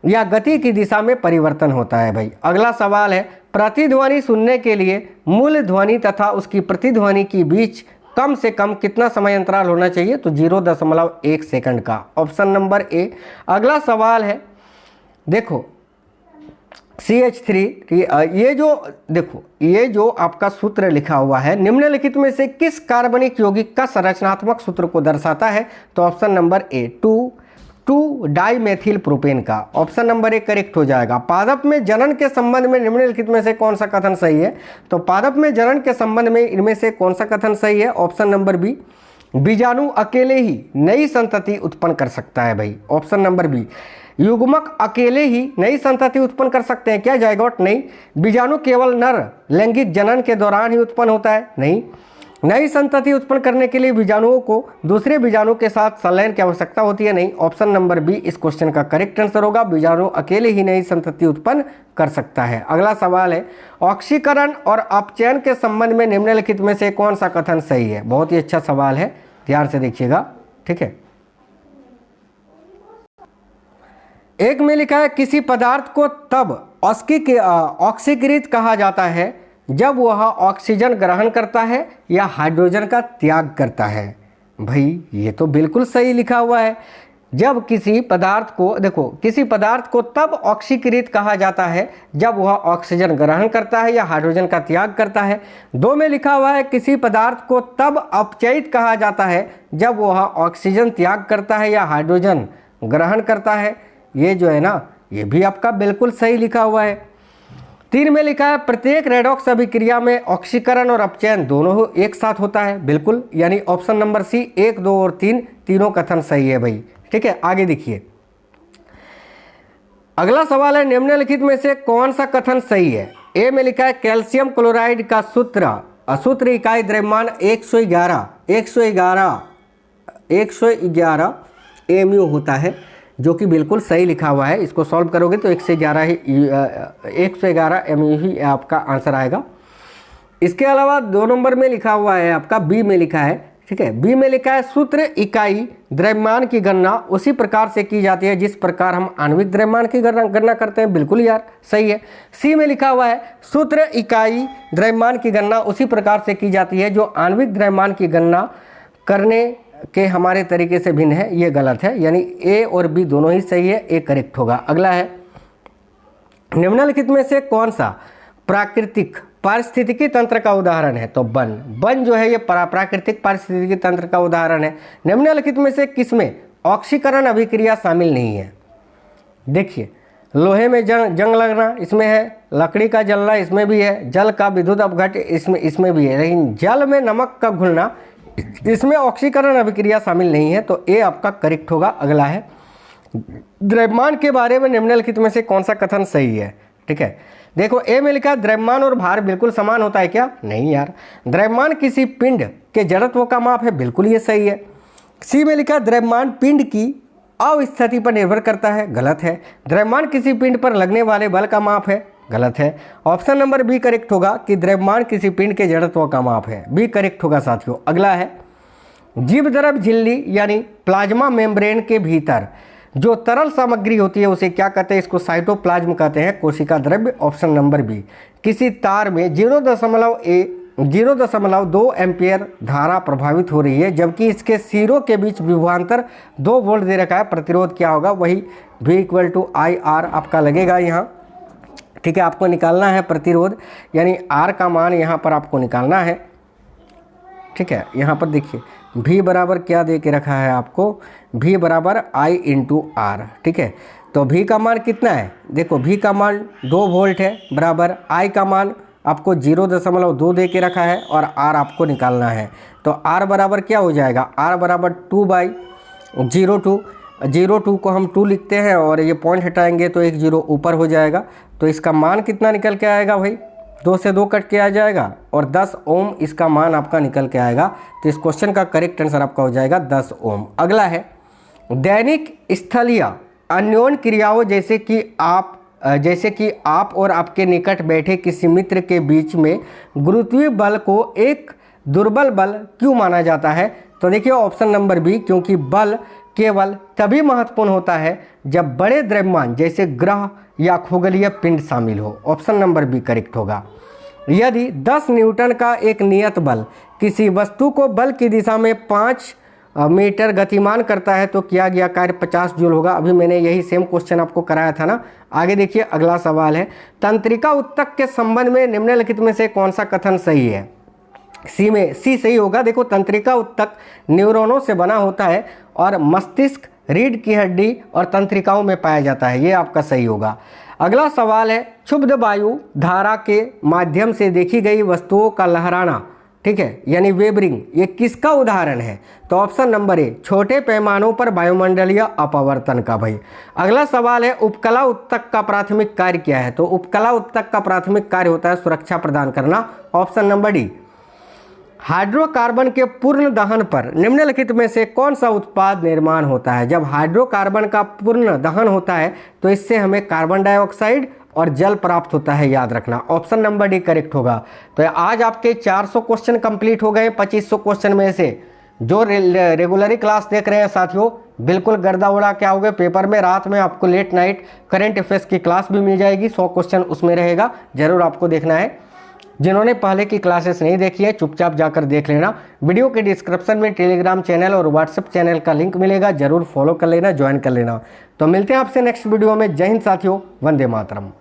या गति की दिशा में परिवर्तन होता है भाई। अगला सवाल है, प्रतिध्वनि सुनने के लिए मूल ध्वनि तथा उसकी प्रतिध्वनि के बीच कम से कम कितना समय अंतराल होना चाहिए। तो 0.1 सेकंड का। Option number A. अगला सवाल है, देखो CH3, ये जो देखो ये जो आपका सूत्र लिखा हुआ है, निम्नलिखित में से किस कार्बनिक यौगिक का संरचनात्मक सूत्र को दर्शाता है। तो option number A, 2 dimethyl propane का। ऑप्शन नंबर ए करेक्ट हो जाएगा। पादप में जनन के संबंध में निम्नलिखित में से कौन सा कथन सही है। तो पादप में जनन के संबंध में इनमें से कौन सा कथन सही है। ऑप्शन नंबर बी, बीजाणु अकेले ही नई संतति उत्पन्न कर सकता है भाई। ऑप्शन नंबर बी, युग्मक अकेले ही नई संतति उत्पन्न कर सकते हैं। क्या जाएगा। नहीं। बीजाणु केवल नर लैंगिक जनन के दौरान ही उत्पन्न होता है। नहीं। नई संतति उत्पन्न करने के लिए बीजाणुओं को दूसरे बीजाणु के साथ संलयन की आवश्यकता होती है नहीं। ऑप्शन नंबर बी इस क्वेश्चन का करेक्ट आंसर होगा। बीजाणु अकेले ही नई संतति उत्पन्न कर सकता है। अगला सवाल है, ऑक्सीकरण और अपचयन के संबंध में निम्नलिखित में से कौन सा कथन सही है? बहुत ही अच्छा सवाल है, ध्यान से देखिएगा। ठीक है, एक में लिखा है किसी पदार्थ को तब ऑक्सीकृत कहा जाता है जब वह ऑक्सीजन ग्रहण करता है या हाइड्रोजन का त्याग करता है। भाई ये तो बिल्कुल सही लिखा हुआ है। जब किसी पदार्थ को, देखो, किसी पदार्थ को तब ऑक्सीकृत कहा जाता है जब वह ऑक्सीजन ग्रहण करता है या हाइड्रोजन का त्याग करता है। 2 में लिखा हुआ है किसी पदार्थ को तब अपचयित कहा जाता है जब वह ऑक्सीजन त्याग करता है या हाइड्रोजन ग्रहण करता है। ये जो है ना, ये भी आपका बिल्कुल सही लिखा हुआ है। 3 में लिखा है प्रत्येक रेडॉक्स अभिक्रिया में ऑक्सीकरण और अपचयन दोनों एक साथ होता है। बिल्कुल, यानी ऑप्शन नंबर सी 1, 2 और 3 तीनों कथन सही है भाई। ठीक है, आगे देखिए। अगला सवाल है, निम्नलिखित में से कौन सा कथन सही है? ए में लिखा है कैल्शियम क्लोराइड का सूत्र इकाई द्रव्यमान 111 एमयू होता है, जो कि बिल्कुल सही लिखा हुआ है। इसको सॉल्व करोगे तो 111 एमयू ही आपका आंसर आएगा। इसके अलावा 2 नंबर में लिखा हुआ है आपका, बी में लिखा है। ठीक है, बी में लिखा है सूत्र इकाई द्रव्यमान की गणना उसी प्रकार से की जाती है जिस प्रकार हम आणविक द्रव्यमान की गणना करते हैं। बिल्कुल यार सही है। सी में लिखा हुआ है सूत्र इकाई द्रव्यमान की गणना उसी प्रकार से की जाती है जो आणविक द्रव्यमान की गणना करने के हमारे तरीके से भिन्न है। ये गलत है, यानी ए और बी दोनों ही सही है, ए करेक्ट होगा। अगला है, निम्नलिखित में से कौन सा प्राकृतिक पारिस्थितिकी तंत्र का उदाहरण है? तो वन जो है ये प्राकृतिक पारिस्थितिकी तंत्र का उदाहरण है। निम्नलिखित में से किसमें ऑक्सीकरण अभिक्रिया शामिल नहीं है? देखिए, लोहे में जंग लगना इसमें है, लकड़ी का जलना इसमें भी है, जल का विद्युत अपघट इसमें भी है, लेकिन जल में नमक का घुलना इसमें ऑक्सीकरण अभिक्रिया शामिल नहीं है। तो ए आपका करेक्ट होगा। अगला है, द्रव्यमान के बारे में निम्नलिखित में से कौन सा कथन सही है? ठीक है, देखो, ए में लिखा द्रव्यमान और भार बिल्कुल समान होता है क्या? नहीं यार, द्रव्यमान किसी पिंड के जड़त्व का माप है, बिल्कुल ये सही है। सी में लिखा द्रव्यमान पिंड की अवस्थिति पर निर्भर करता है, गलत है। द्रव्यमान किसी पिंड पर लगने वाले बल का माप है, गलत है। ऑप्शन नंबर बी करेक्ट होगा कि द्रव्यमान किसी पिंड के जड़त्व का माप है, बी करेक्ट होगा साथियों। अगला है, जीवद्रव्य झिल्ली यानी प्लाज्मा मेम्ब्रेन के भीतर जो तरल सामग्री होती है उसे क्या कहते हैं? इसको साइटोप्लाज्म कहते हैं, कोशिका द्रव्य। Option number B. किसी तार में 0.2 एम्पियर धारा प्रभावित हो रही है जबकि इसके सिरों के बीच विभवांतर 2 वोल्ट दे रखा है। प्रतिरोध क्या होगा? वही V = IR आपका लगेगा यहाँ। ठीक है, आपको निकालना है प्रतिरोध, यानी R का मान यहाँ पर आपको निकालना है। ठीक है, यहाँ पर देखिए V बराबर क्या दे के रखा है आपको? V बराबर I × R। ठीक है, तो V का मान कितना है? देखो, V का मान 2 वोल्ट है, बराबर I का मान आपको 0.2 दे के रखा है और R आपको निकालना है। तो R बराबर क्या हो जाएगा? R बराबर 2/02 को हम 2 लिखते हैं और ये पॉइंट हटाएंगे तो 1 0 ऊपर हो जाएगा। तो इसका मान कितना निकल के आएगा भाई? 2 से 2 कट के आ जाएगा और 10 ओम इसका मान आपका निकल के आएगा। तो इस क्वेश्चन का करेक्ट आंसर आपका हो जाएगा 10 ओम। अगला है, दैनिक स्थलीय अन्योन्य क्रियाओं जैसे कि आप और आपके निकट बैठे किसी मित्र के बीच में गुरुत्वीय बल को एक दुर्बल बल क्यों माना जाता है? तो देखिए ऑप्शन नंबर बी, क्योंकि बल केवल तभी महत्वपूर्ण होता है जब बड़े द्रव्यमान जैसे ग्रह या खगोलीय पिंड शामिल हो। ऑप्शन नंबर बी करेक्ट होगा। यदि 10 न्यूटन का एक नियत बल किसी वस्तु को बल की दिशा में 5 मीटर गतिमान करता है तो किया गया कार्य 50 जूल होगा। अभी मैंने यही सेम क्वेश्चन आपको कराया था ना। आगे देखिए, अगला सवाल है, तंत्रिका उत्तक के संबंध में निम्नलिखित में से कौन सा कथन सही है? सी सही होगा। देखो, तंत्रिका उत्तक न्यूरॉनों से बना होता है और मस्तिष्क, रीढ़ की हड्डी और तंत्रिकाओं में पाया जाता है, ये आपका सही होगा। अगला सवाल है, क्षुब्ध वायु धारा के माध्यम से देखी गई वस्तुओं का लहराना, ठीक है, यानी वेबरिंग, ये किसका उदाहरण है? तो ऑप्शन नंबर ए, छोटे पैमानों पर वायुमंडलीय अपवर्तन का। भाई अगला सवाल है, उपकला उत्तक का प्राथमिक कार्य क्या है? तो उपकला उत्तक का प्राथमिक कार्य होता है सुरक्षा प्रदान करना। Option number D. हाइड्रोकार्बन के पूर्ण दहन पर निम्नलिखित में से कौन सा उत्पाद निर्माण होता है। जब हाइड्रोकार्बन का पूर्ण दहन होता है तो इससे हमें कार्बन डाइऑक्साइड और जल प्राप्त होता है, याद रखना। ऑप्शन नंबर डी करेक्ट होगा। तो आज आपके 400 क्वेश्चन कंप्लीट हो गए 2500 क्वेश्चन में से। जो रेगुलरली क्लास देख रहे हैं साथियों, बिल्कुल गर्दा उड़ा के आओगे पेपर में। रात में आपको लेट नाइट करंट अफेयर्स की क्लास भी मिल जाएगी, 100 क्वेश्चन उसमें रहेगा, जरूर आपको देखना है। जिन्होंने पहले की क्लासेस नहीं देखी है चुपचाप जाकर देख लेना। वीडियो के डिस्क्रिप्शन में टेलीग्राम चैनल और व्हाट्सएप चैनल का लिंक मिलेगा, जरूर फॉलो कर लेना, ज्वाइन कर लेना। तो मिलते हैं आपसे नेक्स्ट वीडियो में। जय हिंद साथियों, वंदे मातरम।